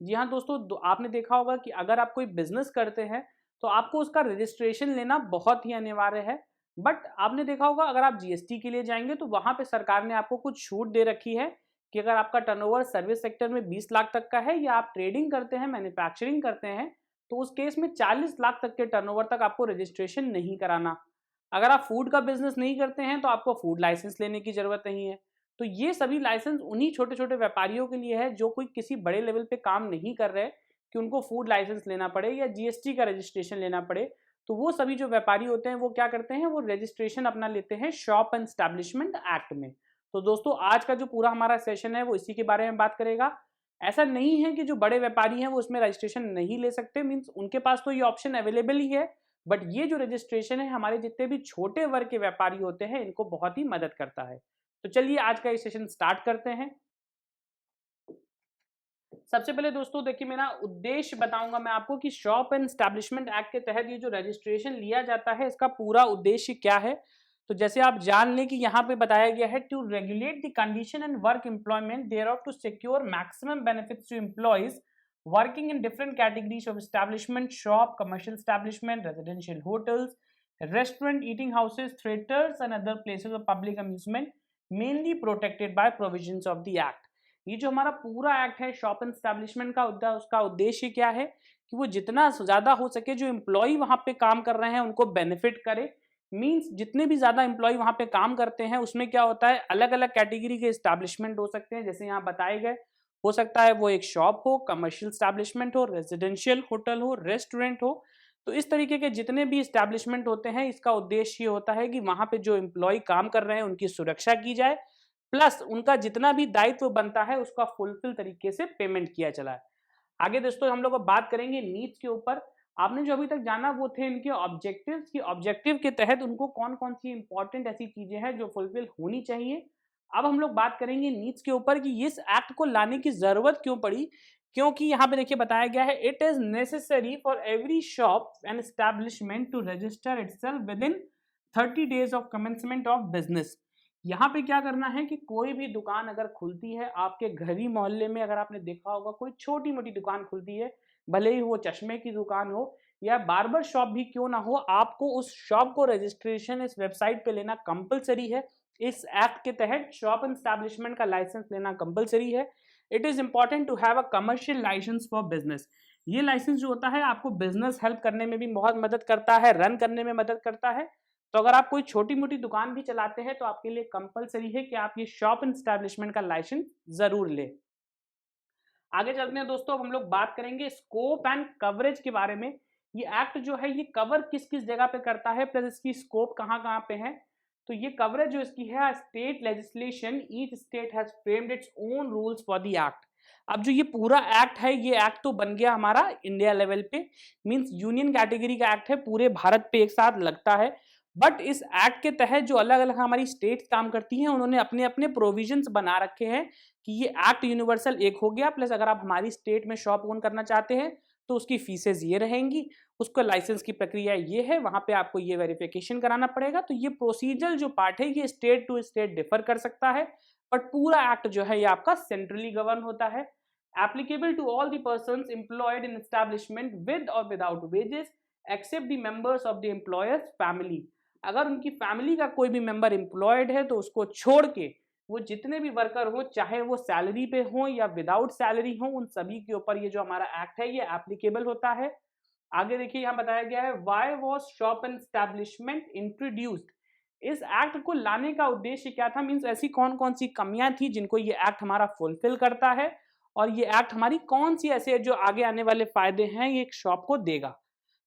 जी हाँ दोस्तों, आपने देखा होगा कि अगर आप कोई बिजनेस करते हैं तो आपको उसका रजिस्ट्रेशन लेना बहुत ही अनिवार्य है। बट आपने देखा होगा अगर आप जीएसटी के लिए जाएंगे तो वहां पे सरकार ने आपको कुछ छूट दे रखी है कि अगर आपका टर्नओवर सर्विस सेक्टर में 20 लाख तक का है या आप ट्रेडिंग करते हैं, मैन्युफैक्चरिंग करते हैं, तो उस केस में 40 लाख तक के टर्नओवर तक आपको रजिस्ट्रेशन नहीं कराना। अगर आप फूड का बिजनेस नहीं करते हैं तो आपको फूड लाइसेंस लेने की जरूरत नहीं है। तो ये सभी लाइसेंस उन्हीं छोटे छोटे व्यापारियों के लिए है जो कोई किसी बड़े लेवल पे काम नहीं कर रहे कि उनको फूड लाइसेंस लेना पड़े या जीएसटी का रजिस्ट्रेशन लेना पड़े। तो वो सभी जो व्यापारी होते हैं वो क्या करते हैं, वो रजिस्ट्रेशन अपना लेते हैं शॉप एंड एस्टैब्लिशमेंट एक्ट में। तो दोस्तों आज का जो पूरा हमारा सेशन है वो इसी के बारे में बात करेगा। ऐसा नहीं है कि जो बड़े व्यापारी हैं वो उसमें रजिस्ट्रेशन नहीं ले सकते, मीन्स उनके पास तो ये ऑप्शन अवेलेबल ही है। बट ये जो रजिस्ट्रेशन है हमारे जितने भी छोटे वर्ग के व्यापारी होते हैं इनको बहुत ही मदद करता है। तो चलिए आज का ये सेशन स्टार्ट करते हैं। सबसे पहले दोस्तों देखिए, मेरा उद्देश्य बताऊंगा मैं आपको कि शॉप एंड एस्टैब्लिशमेंट एक्ट के तहत ये जो रजिस्ट्रेशन लिया जाता है इसका पूरा उद्देश्य क्या है। तो जैसे आप जान लें कि यहाँ पे बताया गया है to regulate the condition and work employment there of to secure maximum benefits to employees working in different categories of establishment, shop, commercial establishment, residential hotels, restaurant, eating houses, theatres and other places of public amusement mainly protected by provisions of the act. ये जो हमारा पूरा act है shop and establishment का, उसका उद्देश्य क्या है कि वो जितना ज्यादा हो सके जो एम्प्लॉय वहां पे काम कर रहे हैं उनको बेनिफिट करे। मींस जितने भी ज्यादा एम्प्लॉय वहां पे काम करते हैं उसमें क्या होता है, अलग अलग कैटेगरी के एस्टैब्लिशमेंट हो सकते हैं जैसे यहाँ बताए गए। हो सकता है वो एक शॉप हो, कमर्शियल एस्टैब्लिशमेंट हो, रेजिडेंशियल होटल हो, रेस्टोरेंट हो। तो इस तरीके के जितने भी एस्टैब्लिशमेंट होते हैं इसका उद्देश्य ये होता है कि वहां पे जो एम्प्लॉय काम कर रहे हैं उनकी सुरक्षा की जाए, प्लस उनका जितना भी दायित्व बनता है उसका फुलफिल तरीके से पेमेंट किया चला है। आगे दोस्तों हम लोग अब बात करेंगे नीड्स के ऊपर। आपने जो अभी तक जाना वो थे इनके ऑब्जेक्टिव्स की ऑब्जेक्टिव के तहत उनको कौन कौन सी इंपॉर्टेंट ऐसी चीजें हैं जो फुलफिल होनी चाहिए। अब हम लोग बात करेंगे नीड्स के ऊपर कि इस एक्ट को लाने की जरूरत क्यों पड़ी। क्योंकि यहाँ पे देखिए बताया गया है it is necessary for every shop and establishment to register itself with in 30 days of commencement of business. यहाँ पे क्या करना है कि कोई भी दुकान अगर खुलती है आपके घर ही मोहल्ले में, अगर आपने देखा होगा कोई छोटी मोटी दुकान खुलती है, भले ही वो चश्मे की दुकान हो या बार्बर शॉप भी क्यों ना हो, आपको उस शॉप को रजिस्ट्रेशन इस वेबसाइट पे लेना कंपलसरी है। इस एक्ट के तहत शॉप एंड एस्टैब्लिशमेंट का लाइसेंस लेना कंपलसरी है। It is important to have a commercial licence for business. ये लाइसेंस जो होता है आपको बिजनेस हेल्प करने में भी बहुत मदद करता है, रन करने में मदद करता है। तो अगर आप कोई छोटी मोटी दुकान भी चलाते हैं तो आपके लिए कंपलसरी है कि आप ये शॉप एंड एस्टैब्लिशमेंट का लाइसेंस जरूर ले। आगे चलते हैं दोस्तों, अब हम लोग बात करेंगे स्कोप एंड कवरेज के बारे में। ये एक्ट जो है ये कवर किस किस जगह पे करता है, प्लस इसकी स्कोप कहाँ कहाँ पे है। तो ये कवरेज जो इसकी है, state legislation, each state has framed its own rules for the act. अब जो ये पूरा एक्ट है, ये एक्ट तो बन गया हमारा इंडिया लेवल पे, मींस यूनियन कैटेगरी का एक्ट है, पूरे भारत पे एक साथ लगता है। बट इस एक्ट के तहत जो अलग अलग हमारी स्टेट्स काम करती हैं उन्होंने अपने अपने प्रोविजंस बना रखे हैं कि ये एक्ट यूनिवर्सल एक हो गया। प्लस अगर आप हमारी स्टेट में शॉप ओन करना चाहते हैं तो उसकी फीसेज ये रहेंगी, उसका लाइसेंस की प्रक्रिया ये है, वहां पे आपको ये वेरिफिकेशन कराना पड़ेगा। तो ये प्रोसीजर जो पार्ट है ये स्टेट टू स्टेट डिफर कर सकता है, बट पूरा एक्ट जो है ये आपका सेंट्रली गवर्न होता है। Applicable to all the persons employed in establishment with और without wages except the members of the employers family. अगर उनकी फैमिली का कोई भी मेंबर एम्प्लॉयड है तो उसको छोड़ के वो जितने भी वर्कर हो, चाहे वो सैलरी पे हो या विदाउट सैलरी हो, उन सभी के ऊपर ये जो हमारा एक्ट है ये एप्लीकेबल होता है। आगे देखिए यहाँ बताया गया है why was shop and establishment introduced. इस एक्ट को लाने का उद्देश्य क्या था, मींस ऐसी कौन कौन सी कमियां थी जिनको ये एक्ट हमारा फुलफिल करता है, और ये एक्ट हमारी कौन सी ऐसे जो आगे आने वाले फायदे हैं ये एक शॉप को देगा।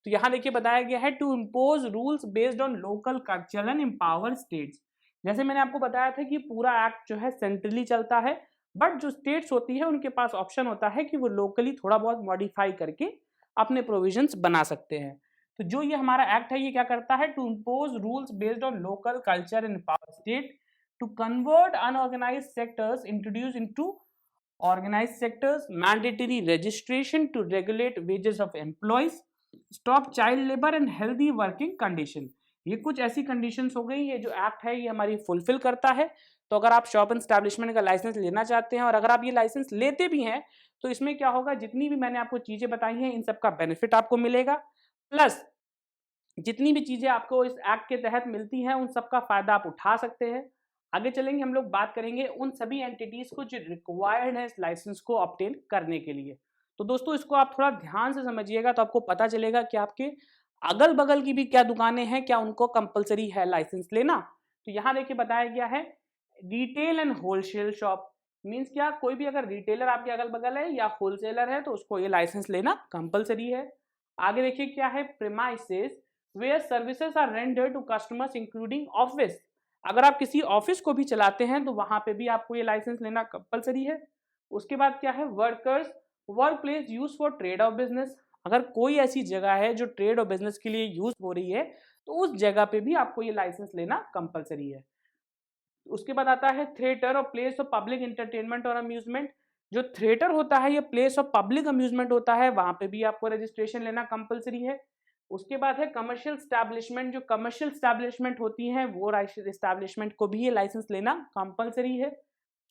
तो यहाँ देखिए बताया गया है to impose rules based on local culture and empower states. जैसे मैंने आपको बताया था कि पूरा एक्ट जो है सेंट्रली चलता है, बट जो स्टेट्स होती है उनके पास ऑप्शन होता है कि वो लोकली थोड़ा बहुत मॉडिफाई करके अपने प्रोविजंस बना सकते हैं। तो जो ये हमारा एक्ट है ये क्या करता है, to impose rules based on local culture and empower state, to convert unorganised sectors introduce into organized sectors, mandatory registration to regulate wages of employees, stop child labor and healthy working condition। ये कुछ ऐसी conditions हो गई, ये जो act है ये हमारी फुलफिल करता है। तो अगर आप शॉप एंड एस्टैब्लिशमेंट का लाइसेंस लेना चाहते हैं और अगर आप ये लाइसेंस लेते भी हैं तो इसमें क्या होगा, जितनी भी मैंने आपको चीजें बताई हैं इन सब का बेनिफिट आपको मिलेगा, प्लस जितनी भी चीजें आपको इस एक्ट के तहत मिलती हैं उन सब का फायदा आप उठा सकते हैं। आगे चलेंगे हम लोग बात करेंगे उन सभी एंटिटीज को जो रिक्वायर्ड है इस लाइसेंस को ऑब्टेन करने के लिए। तो दोस्तों इसको आप थोड़ा ध्यान से समझिएगा तो आपको पता चलेगा कि आपके अगल बगल की भी क्या दुकानें हैं, क्या उनको कंपलसरी है लाइसेंस लेना। तो यहाँ देखिए बताया गया है retail and wholesale shop means क्या, कोई भी अगर रिटेलर आपके अगल बगल है या होलसेलर है तो उसको ये लाइसेंस लेना कंपलसरी है। आगे देखिए क्या है, premises where services are rendered to customers including office. अगर आप किसी ऑफिस को भी चलाते हैं तो वहां पे भी आपको ये लाइसेंस लेना कंपलसरी है। उसके बाद क्या है, workers work place use for trade और बिजनेस। अगर कोई ऐसी जगह है जो ट्रेड और बिजनेस के लिए यूज हो रही है तो उस जगह पे भी आपको ये लाइसेंस लेना कंपलसरी है। उसके बाद आता है थिएटर और प्लेस ऑफ पब्लिक एंटरटेनमेंट और अम्यूजमेंट। जो थिएटर होता है या प्लेस ऑफ पब्लिक अम्यूजमेंट होता है वहां पे भी आपको रजिस्ट्रेशन लेना कंपलसरी है। उसके बाद है कमर्शियल स्टैब्लिशमेंट, जो कमर्शियल स्टैब्लिशमेंट होती हैं वो स्टैब्लिशमेंट को भी ये लाइसेंस लेना कंपलसरी है।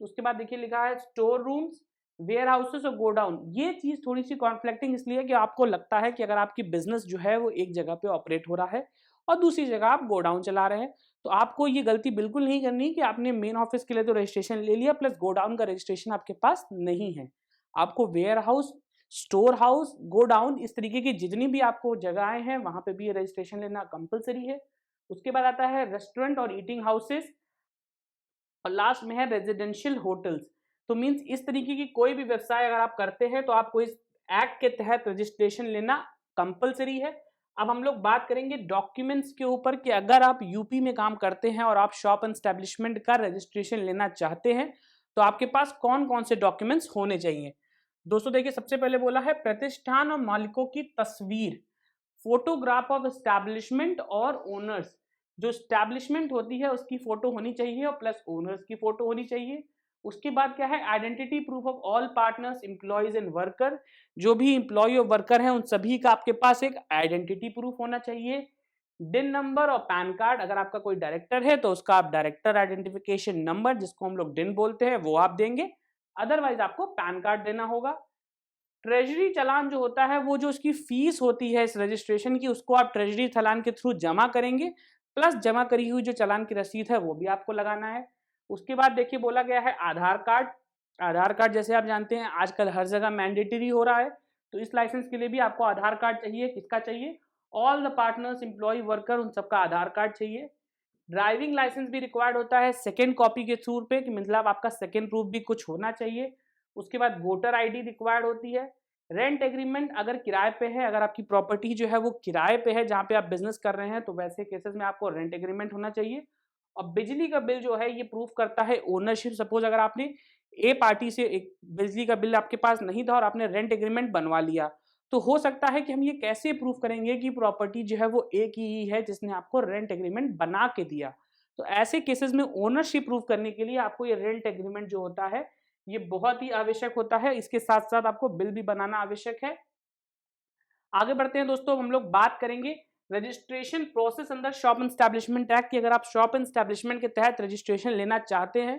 उसके बाद देखिए लिखा है स्टोर रूम्स, वेयर हाउसेस और गोडाउन। ये चीज थोड़ी सी कॉन्फ्लिक्टिंग इसलिए कि आपको लगता है कि अगर आपकी बिजनेस जो है वो एक जगह पे ऑपरेट हो रहा है और दूसरी जगह आप गोडाउन चला रहे हैं, तो आपको ये गलती बिल्कुल नहीं करनी कि आपने मेन ऑफिस के लिए तो रजिस्ट्रेशन ले लिया प्लस गोडाउन का रजिस्ट्रेशन आपके पास नहीं है। आपको warehouse, storehouse, godown, इस तरीके की जितनी भी आपको जगहें हैं वहां पे भी ये रजिस्ट्रेशन लेना कंपलसरी है। उसके बाद आता है रेस्टोरेंट और ईटिंग हाउसेस और लास्ट में है रेजिडेंशियल होटल्स। तो मींस इस तरीके की कोई भी व्यवसाय अगर आप करते हैं तो आपको इस एक्ट के तहत रजिस्ट्रेशन लेना कंपलसरी है। अब हम लोग बात करेंगे डॉक्यूमेंट्स के ऊपर कि अगर आप यूपी में काम करते हैं और आप शॉप एंड एस्टेब्लिशमेंट का रजिस्ट्रेशन लेना चाहते हैं तो आपके पास कौन कौन से डॉक्यूमेंट्स होने चाहिए। दोस्तों देखिए सबसे पहले बोला है प्रतिष्ठान और मालिकों की तस्वीर, फोटोग्राफ ऑफ एस्टैब्लिशमेंट और ओनर्स। जो एस्टैब्लिशमेंट होती है उसकी फोटो होनी चाहिए और प्लस ओनर्स की फोटो होनी चाहिए। उसके बाद क्या है, identity proof of all partners employees and worker. जो भी एम्प्लॉय और वर्कर है उन सभी का आपके पास एक आइडेंटिटी प्रूफ होना चाहिए। डिन नंबर और पैन कार्ड, अगर आपका कोई डायरेक्टर है तो उसका आप डायरेक्टर आइडेंटिफिकेशन नंबर जिसको हम लोग डिन बोलते हैं वो आप देंगे, अदरवाइज आपको पैन कार्ड देना होगा। ट्रेजरी चालान जो होता है वो जो उसकी फीस होती है इस रजिस्ट्रेशन की उसको आप ट्रेजरी चालान के थ्रू जमा करेंगे, प्लस जमा करी हुई जो चालान की रसीद है वो भी आपको लगाना है। उसके बाद देखिए बोला गया है आधार कार्ड। आधार कार्ड जैसे आप जानते हैं आजकल हर जगह मैंडेटरी हो रहा है, तो इस लाइसेंस के लिए भी आपको आधार कार्ड चाहिए। किसका चाहिए, all the partners employ worker उन सबका आधार कार्ड चाहिए। ड्राइविंग लाइसेंस भी रिक्वायर्ड होता है सेकेंड कॉपी के थ्रू पे, कि मतलब आपका सेकेंड प्रूफ भी कुछ होना चाहिए। उसके बाद वोटर आईडी रिक्वायर्ड होती है। रेंट एग्रीमेंट, अगर किराए पे है, अगर आपकी प्रॉपर्टी जो है वो किराए पे है जहाँ पे आप बिजनेस कर रहे हैं तो वैसे केसेस में आपको रेंट एग्रीमेंट होना चाहिए। और बिजली का बिल जो है ये प्रूफ करता है ओनरशिप। सपोज अगर आपने ए पार्टी से एक बिजली का बिल आपके पास नहीं था और आपने रेंट एग्रीमेंट बनवा लिया, तो हो सकता है कि हम ये कैसे प्रूफ करेंगे कि प्रॉपर्टी जो है वो एक ही है जिसने आपको रेंट एग्रीमेंट बना के दिया। तो ऐसे केसेस में ओनरशिप प्रूफ करने के लिए आपको ये रेंट एग्रीमेंट जो होता है ये बहुत ही आवश्यक होता है। इसके साथ साथ आपको बिल भी बनाना आवश्यक है। आगे बढ़ते हैं दोस्तों, हम लोग बात करेंगे रजिस्ट्रेशन प्रोसेस अंदर शॉप एंड एस्टैब्लिशमेंट एक्ट की। अगर आप शॉप एंड एस्टैब्लिशमेंट के तहत रजिस्ट्रेशन लेना चाहते हैं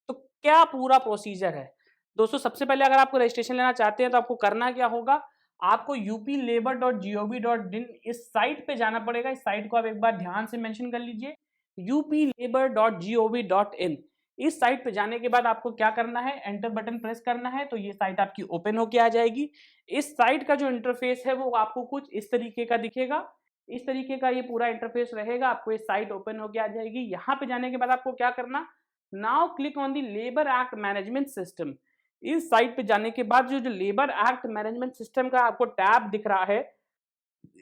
तो क्या पूरा प्रोसीजर है। दोस्तों सबसे पहले अगर आपको रजिस्ट्रेशन लेना चाहते हैं तो आपको करना क्या होगा, आपको upLabor.gov.in इस साइट पे जाना पड़ेगा। इस साइट को आप एक बार ध्यान से मेंशन कर लीजिए, upLabor.gov.in। इस साइट पे जाने के बाद आपको क्या करना है, एंटर बटन प्रेस करना है तो ये साइट आपकी ओपन होके आ जाएगी। इस साइट का जो इंटरफेस है वो आपको कुछ इस तरीके का दिखेगा। इस तरीके का ये पूरा इंटरफेस रहेगा, आपको ये साइट ओपन होके आ जाएगी। यहाँ पे जाने के बाद आपको क्या करना, now click on the labour act management system. इस साइट पे जाने के बाद जो जो लेबर एक्ट मैनेजमेंट सिस्टम का आपको टैब दिख रहा है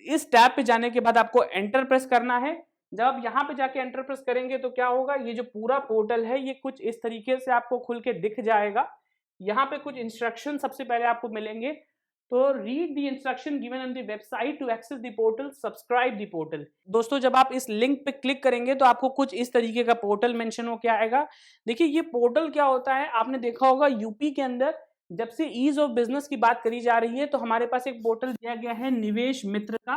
इस टैब पे जाने के बाद आपको एंटर प्रेस करना है। जब आप यहाँ पे जाके एंटर प्रेस करेंगे तो क्या होगा, ये जो पूरा पोर्टल है ये कुछ इस तरीके से आपको खुल के दिख जाएगा। यहाँ पे कुछ इंस्ट्रक्शन सबसे पहले आपको मिलेंगे, तो read the instruction given on the website to access the portal, subscribe the portal. दोस्तों जब आप इस लिंक पे क्लिक करेंगे तो आपको कुछ इस तरीके का पोर्टल मेंशन हो के आएगा। देखिए ये पोर्टल क्या होता है, आपने देखा होगा यूपी के अंदर जब से ईज ऑफ बिजनेस की बात करी जा रही है तो हमारे पास एक पोर्टल दिया गया है निवेश मित्र का।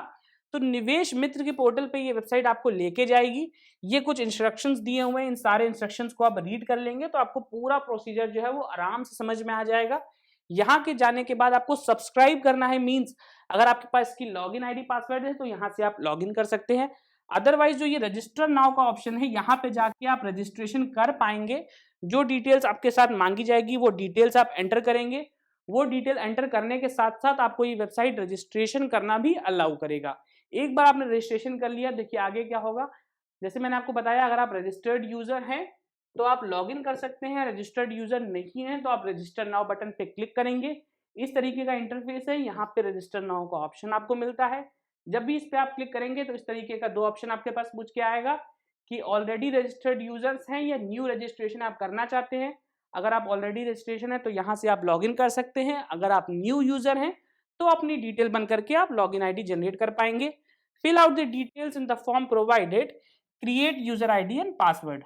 तो निवेश मित्र के पोर्टल पे ये वेबसाइट आपको लेके जाएगी। ये कुछ इंस्ट्रक्शंस दिए हुए हैं, इन सारे इंस्ट्रक्शंस को आप रीड कर लेंगे तो आपको पूरा प्रोसीजर जो है वो आराम से समझ में आ जाएगा। यहाँ के जाने के बाद आपको सब्सक्राइब करना है, मींस अगर आपके पास इसकी लॉगिन आईडी पासवर्ड है तो यहाँ से आप लॉगिन कर सकते हैं। अदरवाइज जो ये रजिस्टर नाउ का ऑप्शन है यहाँ पे जाके आप रजिस्ट्रेशन कर पाएंगे। जो डिटेल्स आपके साथ मांगी जाएगी वो डिटेल्स आप एंटर करेंगे। वो डिटेल एंटर करने के साथ साथ आपको ये वेबसाइट रजिस्ट्रेशन करना भी अलाउ करेगा। एक बार आपने रजिस्ट्रेशन कर लिया, देखिए आगे क्या होगा। जैसे मैंने आपको बताया, अगर आप रजिस्टर्ड यूजर हैं तो आप लॉगिन कर सकते हैं, रजिस्टर्ड यूजर नहीं है तो आप रजिस्टर नाउ बटन पे क्लिक करेंगे। इस तरीके का इंटरफेस है, यहाँ पे रजिस्टर नाउ का ऑप्शन आपको मिलता है। जब भी इस पे आप क्लिक करेंगे तो इस तरीके का दो ऑप्शन आपके पास पूछ के आएगा कि ऑलरेडी रजिस्टर्ड यूजर्स हैं या न्यू रजिस्ट्रेशन आप करना चाहते हैं। अगर आप ऑलरेडी रजिस्ट्रेशन है तो यहाँ से आप लॉगिन कर सकते हैं। अगर आप न्यू यूजर हैं तो अपनी डिटेल बन करके आप लॉगिन आईडी जनरेट कर पाएंगे। Fill out the details in the form provided, create user ID and password.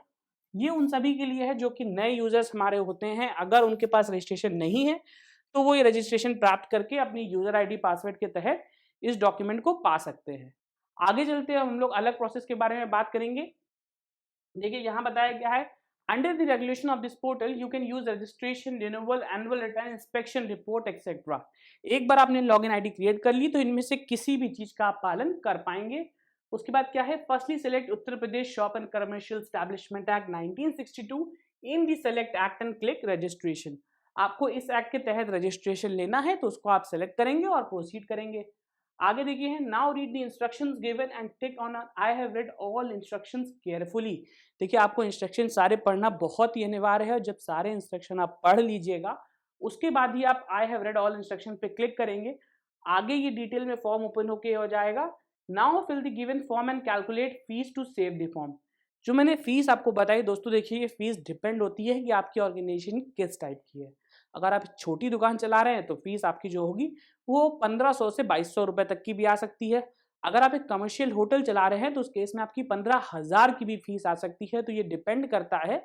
ये उन सभी के लिए है जो कि नए यूजर्स हमारे होते हैं। अगर उनके पास रजिस्ट्रेशन नहीं है तो वो ये रजिस्ट्रेशन प्राप्त करके अपनी यूजर आईडी पासवर्ड के तहत इस डॉक्यूमेंट को पा सकते हैं। आगे चलते हैं, हम लोग अलग प्रोसेस के बारे में बात करेंगे। देखिए यहाँ बताया गया है, under the regulation of this portal you can use registration, renewal, annual return, inspection report etcetera. एक बार आपने लॉगिन आईडी क्रिएट कर ली तो इनमें से किसी भी चीज का आप पालन कर पाएंगे। उसके बाद क्या है, firstly select Uttar Pradesh shop and commercial establishment act 1962 in the select act and click registration. आपको इस एक्ट के तहत रजिस्ट्रेशन लेना है तो उसको आप सेलेक्ट करेंगे और प्रोसीड करेंगे। आगे देखिए है, now read the instructions given and tick on I have read all instructions carefully. देखिए आपको इंस्ट्रक्शन सारे पढ़ना बहुत ही अनिवार्य है। जब सारे इंस्ट्रक्शन आप पढ़ लीजिएगा उसके बाद ही आप I have read all instruction पे क्लिक करेंगे। आगे ये डिटेल में फॉर्म ओपन होके हो जाएगा। Now fill the given form and calculate fees to save the form. जो मैंने फीस आपको बताई दोस्तों, देखिए ये फीस डिपेंड होती है कि आपकी ऑर्गेनाइजेशन किस टाइप की है। अगर आप छोटी दुकान चला रहे हैं तो फीस आपकी जो होगी वो 1500 से 2200 रुपए तक की भी आ सकती है। अगर आप एक कमर्शियल होटल चला रहे हैं तो उस केस में आपकी 15,000 की भी फीस आ सकती है। तो ये डिपेंड करता है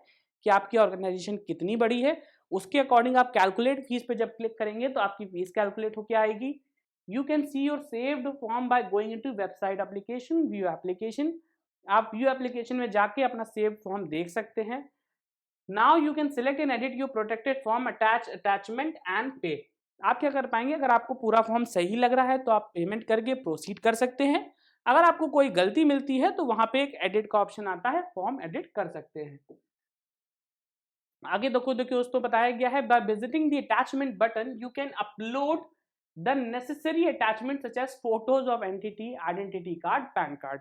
कि आपकी ऑर्गेनाइजेशन कितनी बड़ी है, उसके अकॉर्डिंग आप कैलकुलेट फीस पे जब क्लिक करेंगे तो आपकी फीस कैलकुलेट होकर आएगी। You can see your saved form by going into website application, view application. आप व्यू एप्लीकेशन में जाके अपना सेव्ड फॉर्म देख सकते हैं। Now you can select and edit your protected form, attach attachment and पे। आप क्या कर पाएंगे, अगर आपको पूरा फॉर्म सही लग रहा है तो आप पेमेंट करके प्रोसीड कर सकते हैं। अगर आपको कोई गलती मिलती है तो वहां पे एक एडिट का ऑप्शन आता है, फॉर्म एडिट कर सकते हैं। आगे देखो दोस्तों बताया गया है, by visiting the attachment button you can upload the necessary attachment such as photos of entity, identity card, PAN card.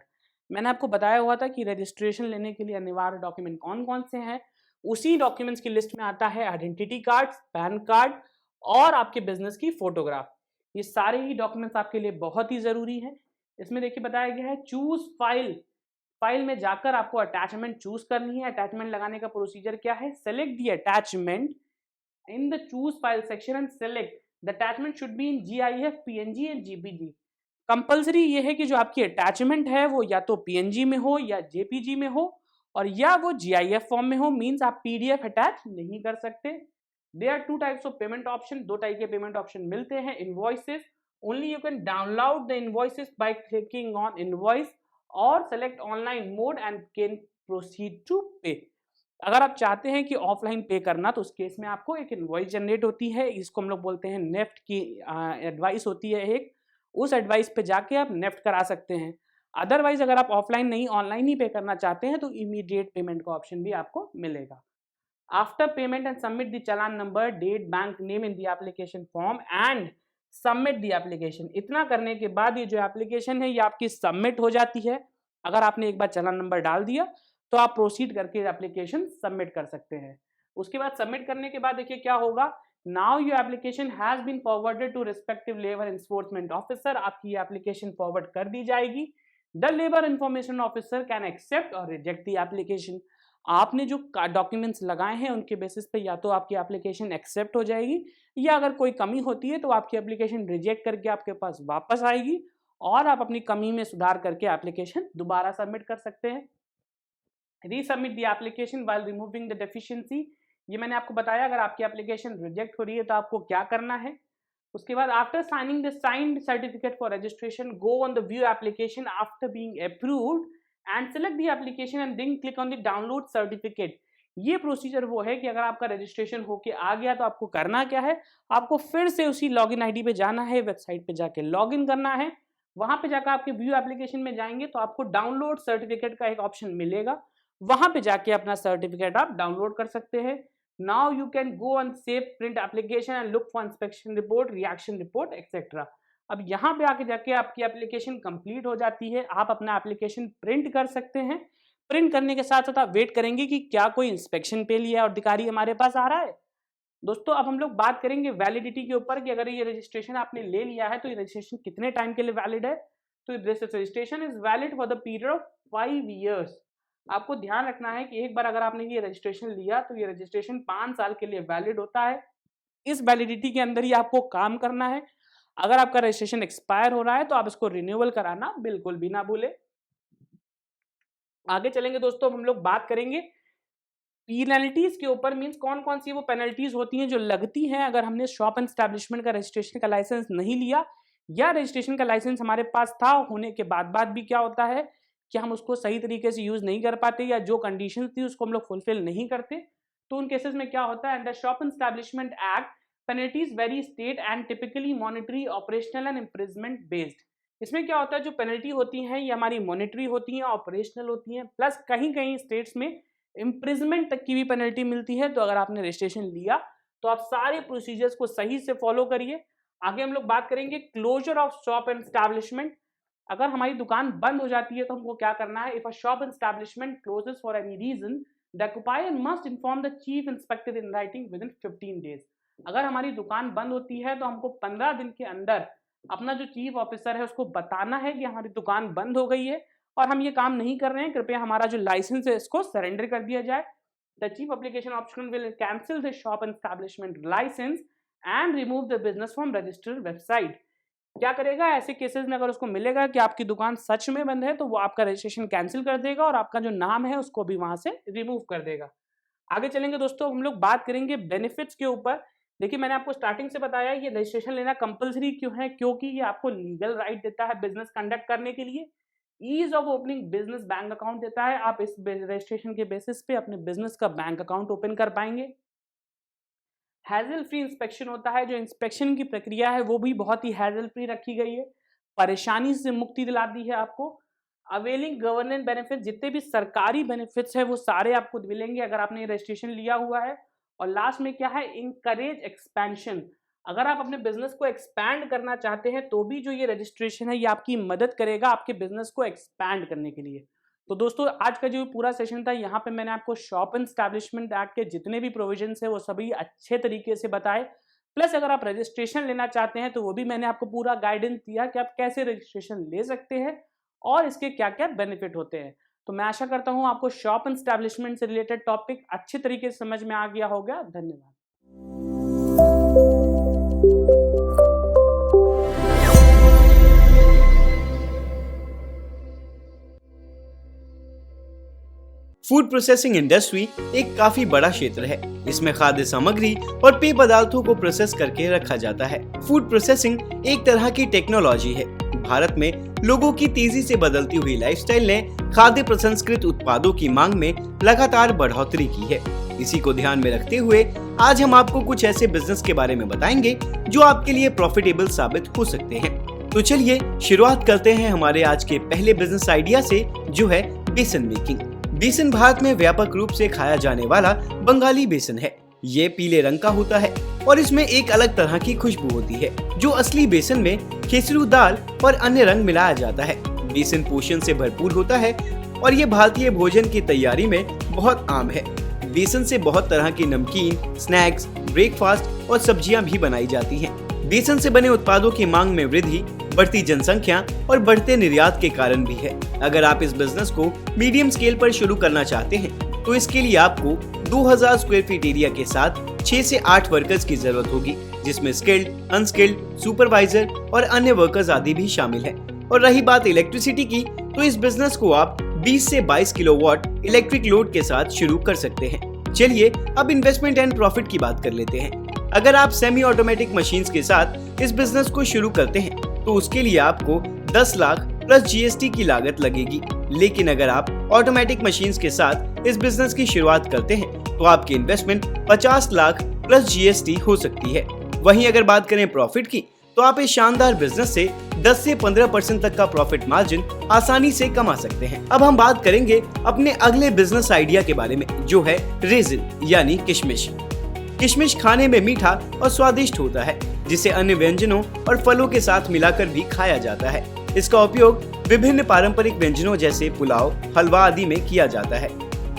मैंने आपको बताया हुआ था कि रजिस्ट्रेशन लेने के लिए अनिवार्य डॉक्यूमेंट कौन कौन से हैं। उसी डॉक्यूमेंट्स की लिस्ट में आता है आइडेंटिटी कार्ड, पैन कार्ड और आपके बिजनेस की फोटोग्राफ। ये सारे ही डॉक्यूमेंट्स आपके लिए बहुत ही जरूरी है। इसमें देखिए बताया गया है, चूज फाइल। फाइल में जाकर आपको अटैचमेंट चूज करनी है। अटैचमेंट लगाने का प्रोसीजर क्या है, select the attachment in the choose file section and select the attachment should be in GIF, PNG and JPG। Compulsory ये है कि जो आपकी अटैचमेंट है वो या तो PNG में हो या JPG में हो और या वो GIF फॉर्म में हो, मींस आप PDF अटैच नहीं कर सकते। There are 2 types of payment option, 2 type के पेमेंट ऑप्शन मिलते हैं। Invoices, only you can download the invoices by clicking on invoice और select online mode and can proceed to pay. अगर आप चाहते हैं कि ऑफलाइन पे करना तो उस केस में आपको एक इनवॉइस जनरेट होती है, इसको हम लोग बोलते हैं नेफ्ट की एडवाइस होती है एक, उस एडवाइस पे जाके आप नेफ्ट करा सकते हैं। अदरवाइज अगर आप ऑफलाइन नहीं ऑनलाइन ही पे करना चाहते हैं तो इमीडिएट पेमेंट का ऑप्शन भी आपको मिलेगा। After payment and submit the challan number, date, bank name in the application form and submit the application. इतना करने के बाद ये जो एप्लीकेशन है ये आपकी सबमिट हो जाती है। अगर आपने एक बार चालान नंबर डाल दिया तो आप प्रोसीड करके एप्लीकेशन सबमिट कर सकते हैं। उसके बाद सबमिट करने के बाद देखिए क्या होगा, now your application has been forwarded to respective labour enforcement officer. आपकी एप्लीकेशन फॉरवर्ड कर दी जाएगी। The labour information officer can accept और रिजेक्ट द एप्लीकेशन। आपने जो डॉक्यूमेंट्स लगाए हैं उनके बेसिस पे या तो आपकी एप्लीकेशन एक्सेप्ट हो जाएगी, या अगर कोई कमी होती है तो आपकी एप्लीकेशन रिजेक्ट करके आपके पास वापस आएगी और आप अपनी कमी में सुधार करके एप्लीकेशन दोबारा सबमिट कर सकते हैं। Resubmit the application while removing the deficiency. ये मैंने आपको बताया, अगर आपकी एप्लीकेशन रिजेक्ट हो रही है तो आपको क्या करना है। उसके बाद after signing the signed certificate for registration, go on the view application after being approved and select the application and then click on the download certificate. ये प्रोसीजर वो है कि अगर आपका रजिस्ट्रेशन होके आ गया तो आपको करना क्या है, आपको फिर से उसी लॉगिन आईडी पे जाना है, वेबसाइट पे जाके लॉगिन करना है। वहां पे जाकर आपके व्यू एप्लीकेशन में जाएंगे तो आपको डाउनलोड सर्टिफिकेट का एक ऑप्शन मिलेगा, वहां पे जाके अपना सर्टिफिकेट आप डाउनलोड कर सकते हैं। Now you can go and save print application and look for inspection report, reaction report etcetera. अब यहाँ पे आके जाके आपकी एप्लीकेशन कंप्लीट हो जाती है। आप अपना एप्लीकेशन प्रिंट कर सकते हैं। प्रिंट करने के साथ साथ आप वेट करेंगे कि क्या कोई इंस्पेक्शन पे लिया और अधिकारी हमारे पास आ रहा है। दोस्तों अब हम लोग बात करेंगे वैलिडिटी के ऊपर कि अगर ये रजिस्ट्रेशन आपने ले लिया है तो ये रजिस्ट्रेशन कितने टाइम के लिए वैलिड है। तो this registration is valid for the period of 5 years. आपको ध्यान रखना है कि एक बार अगर आपने ये रजिस्ट्रेशन लिया तो ये रजिस्ट्रेशन 5 साल के लिए वैलिड होता है। इस वैलिडिटी के अंदर ही आपको काम करना है। अगर आपका रजिस्ट्रेशन एक्सपायर हो रहा है तो आप इसको रिन्यूअल कराना बिल्कुल भी ना भूले। आगे चलेंगे दोस्तों, हम लोग बात करेंगे पेनल्टीज के ऊपर। मींस कौन कौन सी वो पेनल्टीज होती हैं जो लगती हैं अगर हमने शॉप एंड एस्टैब्लिशमेंट का रजिस्ट्रेशन का लाइसेंस नहीं लिया, या रजिस्ट्रेशन का लाइसेंस हमारे पास था होने के बाद भी क्या होता है कि हम उसको सही तरीके से यूज नहीं कर पाते, या जो कंडीशन थी उसको हम लोग फुलफिल नहीं करते। तो उन केसेस में क्या होता है, under shop and establishment act penalties very state and typically monetary, operational and imprisonment based. इसमें क्या होता है, जो पेनल्टी होती हैं ये हमारी मॉनिटरी होती हैं, ऑपरेशनल होती हैं, प्लस कहीं कहीं स्टेट्स में इम्प्रिजमेंट तक की भी पेनल्टी मिलती है। तो अगर आपने रजिस्ट्रेशन लिया तो आप सारे प्रोसीजर्स को सही से फॉलो करिए। आगे हम लोग बात करेंगे closure of shop and establishment. अगर हमारी दुकान बंद हो जाती है तो हमको क्या करना है। If a shop and establishment closes for any reason, the occupier must inform the chief inspector in writing with in 15 days. अगर हमारी दुकान बंद होती है तो हमको 15 दिन के अंदर अपना जो चीफ ऑफिसर है उसको बताना है कि हमारी दुकान बंद हो गई है और हम ये काम नहीं कर रहे हैं, कृपया हमारा जो लाइसेंस है इसको सरेंडर कर दिया जाए। The chief application option will cancel the shop and establishment licence and remove the business from registered website. क्या करेगा, ऐसे केसेस में अगर उसको मिलेगा कि आपकी दुकान सच में बंद है तो वो आपका रजिस्ट्रेशन कैंसिल कर देगा और आपका जो नाम है उसको भी वहां से रिमूव कर देगा। आगे चलेंगे दोस्तों, हम लोग बात करेंगे बेनिफिट्स के ऊपर। देखिए मैंने आपको स्टार्टिंग से बताया ये रजिस्ट्रेशन लेना कंपलसरी क्यों है, क्योंकि ये आपको लीगल राइट देता है बिजनेस कंडक्ट करने के लिए। Ease of opening business bank account देता है, आप इस रजिस्ट्रेशन के बेसिस पे अपने बिजनेस का बैंक अकाउंट ओपन कर पाएंगे। हैजल फ्री इंस्पेक्शन होता है, जो इंस्पेक्शन की प्रक्रिया है वो भी बहुत ही हैजल फ्री रखी गई है, परेशानी से मुक्ति दिलाती है आपको। अवेलिंग गवर्नेंस बेनिफिट, जितने भी सरकारी बेनिफिट्स है वो सारे आपको मिलेंगे अगर आपने रजिस्ट्रेशन लिया हुआ है। और लास्ट में क्या है, इंकरेज एक्सपेंशन। अगर आप अपने बिजनेस को एक्सपैंड करना चाहते हैं तो भी जो ये रजिस्ट्रेशन है ये आपकी मदद करेगा आपके बिजनेस को एक्सपैंड करने के लिए। तो दोस्तों आज का जो पूरा सेशन था यहाँ पे मैंने आपको शॉप एंड एस्टैब्लिशमेंट एक्ट के जितने भी प्रोविजंस है वो सभी अच्छे तरीके से बताए, प्लस अगर आप रजिस्ट्रेशन लेना चाहते हैं तो वो भी मैंने आपको पूरा गाइडेंस दिया कि आप कैसे रजिस्ट्रेशन ले सकते हैं और इसके क्या क्या बेनिफिट होते हैं। तो मैं आशा करता हूँ आपको शॉप एंड एस्टैब्लिशमेंट से रिलेटेड टॉपिक अच्छे तरीके से समझ में आ गया होगा। धन्यवाद। फूड प्रोसेसिंग इंडस्ट्री एक काफी बड़ा क्षेत्र है। इसमें खाद्य सामग्री और पेय पदार्थों को प्रोसेस करके रखा जाता है। फूड प्रोसेसिंग एक तरह की टेक्नोलॉजी है। भारत में लोगों की तेजी से बदलती हुई लाइफस्टाइल ने खाद्य प्रसंस्कृत उत्पादों की मांग में लगातार बढ़ोतरी की है। इसी को ध्यान में रखते हुए आज हम आपको कुछ ऐसे बिजनेस के बारे में बताएंगे जो आपके लिए प्रॉफिटेबल साबित हो सकते हैं। तो चलिए शुरुआत करते हैं हमारे आज के पहले बिजनेस आइडिया से, जो है बेसन मेकिंग। बेसन भारत में व्यापक रूप से खाया जाने वाला बंगाली बेसन है। ये पीले रंग का होता है और इसमें एक अलग तरह की खुशबू होती है, जो असली बेसन में केसरू दाल और अन्य रंग मिलाया जाता है। बेसन पोषण से भरपूर होता है और ये भारतीय भोजन की तैयारी में बहुत आम है। बेसन से बहुत तरह की नमकीन, स्नैक्स, ब्रेकफास्ट और सब्जियां भी बनाई जाती हैं। बेसन से बने उत्पादों की मांग में वृद्धि, बढ़ती जनसंख्या और बढ़ते निर्यात के कारण भी है। अगर आप इस बिजनेस को मीडियम स्केल पर शुरू करना चाहते हैं तो इसके लिए आपको 2000 स्क्वायर फीट एरिया के साथ 6 से 8 वर्कर्स की जरूरत होगी, जिसमें स्किल्ड, अनस्किल्ड, सुपरवाइजर और अन्य वर्कर्स आदि भी शामिल है। और रही बात इलेक्ट्रिसिटी की, तो इस बिजनेस को आप 20 से 22 किलोवाट इलेक्ट्रिक लोड के साथ शुरू कर सकते हैं। चलिए अब इन्वेस्टमेंट एंड प्रॉफिट की बात कर लेते हैं। अगर आप सेमी ऑटोमेटिक मशीन्स के साथ इस बिजनेस को शुरू करते हैं तो उसके लिए आपको 10 लाख प्लस जीएसटी की लागत लगेगी। लेकिन अगर आप ऑटोमेटिक मशीन्स के साथ इस बिजनेस की शुरुआत करते हैं तो आपकी इन्वेस्टमेंट 50 लाख प्लस जीएसटी हो सकती है। वहीं अगर बात करें प्रॉफिट की, तो आप इस शानदार बिजनेस से 10 से 15% तक का प्रॉफिट मार्जिन आसानी से कमा सकते हैं। अब हम बात करेंगे अपने अगले बिजनेस आइडिया के बारे में, जो है रेजिन यानी किशमिश। किशमिश खाने में मीठा और स्वादिष्ट होता है, जिसे अन्य व्यंजनों और फलों के साथ मिलाकर भी खाया जाता है। इसका उपयोग विभिन्न पारंपरिक व्यंजनों जैसे पुलाव, हलवा आदि में किया जाता है।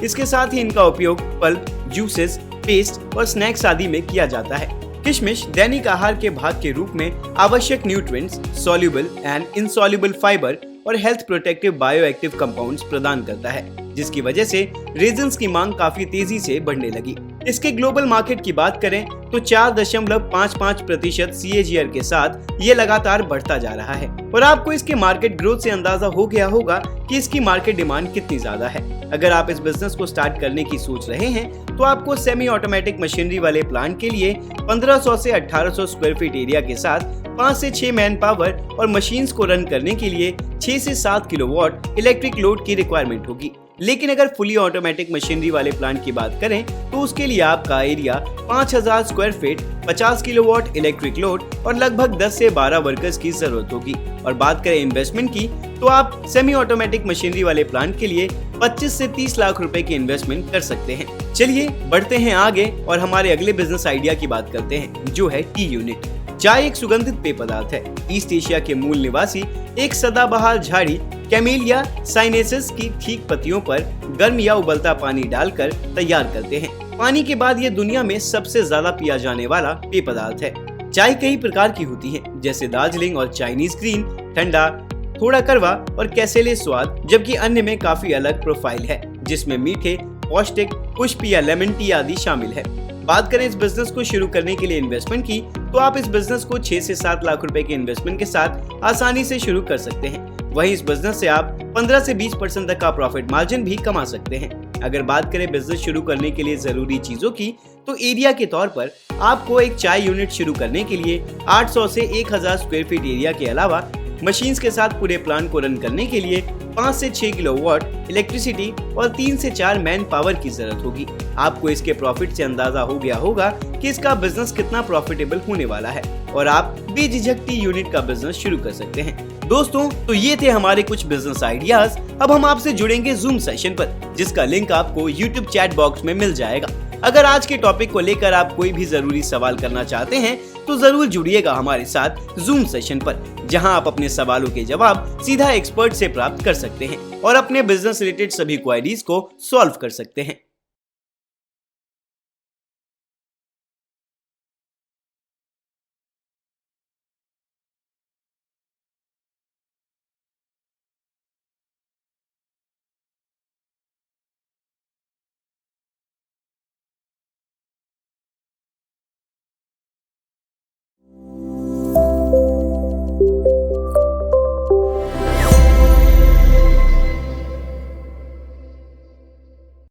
इसके साथ ही इनका उपयोग पल्प, जूसेस, पेस्ट और स्नैक्स आदि में किया जाता है। किशमिश दैनिक आहार के भाग के रूप में आवश्यक nutrients, soluble and insoluble fibre और हेल्थ प्रोटेक्टिव बायोएक्टिव कंपाउंड्स प्रदान करता है, जिसकी वजह से रेजिन्स की मांग काफी तेजी से बढ़ने लगी। इसके ग्लोबल मार्केट की बात करें तो 4.55% CAGR के साथ ये लगातार बढ़ता जा रहा है। और आपको इसके मार्केट ग्रोथ से अंदाजा हो गया होगा कि इसकी मार्केट डिमांड कितनी ज्यादा है। अगर आप इस बिजनेस को स्टार्ट करने की सोच रहे हैं तो आपको सेमी ऑटोमेटिक मशीनरी वाले प्लांट के लिए 1500 से 1800 स्क्वायर फीट एरिया के साथ 5 से 6 मैन पावर और मशीन्स को रन करने के लिए 6 से 7 किलोवाट इलेक्ट्रिक लोड की रिक्वायरमेंट होगी। लेकिन अगर फुली ऑटोमेटिक मशीनरी वाले प्लांट की बात करें तो उसके लिए आपका area 5000 square feet, 50 kilowatt electric load और लगभग 10 से 12 वर्कर्स की जरूरत होगी। और बात करें इन्वेस्टमेंट की, तो आप सेमी ऑटोमेटिक मशीनरी वाले प्लांट के लिए 25 से 30 लाख रुपए की इन्वेस्टमेंट कर सकते हैं। चलिए बढ़ते हैं आगे और हमारे अगले बिजनेस आइडिया की बात करते हैं, जो है टी यूनिट। चाय एक सुगंधित पेय पदार्थ है। ईस्ट एशिया के मूल निवासी एक सदाबहार झाड़ी कैमेलिया साइनेसिस की ठीक पत्तियों पर गर्म या उबलता पानी डालकर तैयार करते हैं। पानी के बाद ये दुनिया में सबसे ज्यादा पिया जाने वाला पेय पदार्थ है। चाय कई प्रकार की होती है, जैसे दार्जिलिंग और चाइनीज ग्रीन, ठंडा, थोड़ा कड़वा और कैसेले स्वाद, जबकि अन्य में काफी अलग प्रोफाइल है, जिसमें मीठे, पौष्टिक, पुष्प या लेमन टी आदि शामिल है। बात करें इस बिजनेस को शुरू करने के लिए इन्वेस्टमेंट की, तो आप इस बिजनेस को 6 से 7 लाख रुपए के इन्वेस्टमेंट के साथ आसानी से शुरू कर सकते हैं। वहीं इस बिजनेस से आप 15 से 20% तक का प्रॉफिट मार्जिन भी कमा सकते हैं। अगर बात करें बिजनेस शुरू करने के लिए जरूरी चीजों की, तो एरिया के तौर पर आपको एक चाय यूनिट शुरू करने के लिए 800 से 1000 स्क्वायर फीट एरिया के अलावा मशीन्स के साथ पूरे प्लांट को रन करने के लिए 5 से 6 किलोवाट इलेक्ट्रिसिटी और 3 से 4 मैन पावर की जरूरत होगी। आपको इसके प्रॉफिट से अंदाजा हो गया होगा कि इसका बिजनेस कितना प्रॉफिटेबल होने वाला है और आप बेझिझक टी यूनिट का बिजनेस शुरू कर सकते हैं। दोस्तों, तो ये थे हमारे कुछ बिजनेस आइडियाज। अब हम आपसे जुड़ेंगे जूम सेशन पर, जिसका लिंक आपको यूट्यूब चैट बॉक्स में मिल जाएगा। अगर आज के टॉपिक को लेकर आप कोई भी जरूरी सवाल करना चाहते हैं तो जरूर जुड़िएगा हमारे साथ जूम सेशन पर, जहां आप अपने सवालों के जवाब सीधा एक्सपर्ट से प्राप्त कर सकते हैं और अपने बिजनेस रिलेटेड सभी क्वेरीज को सॉल्व कर सकते हैं।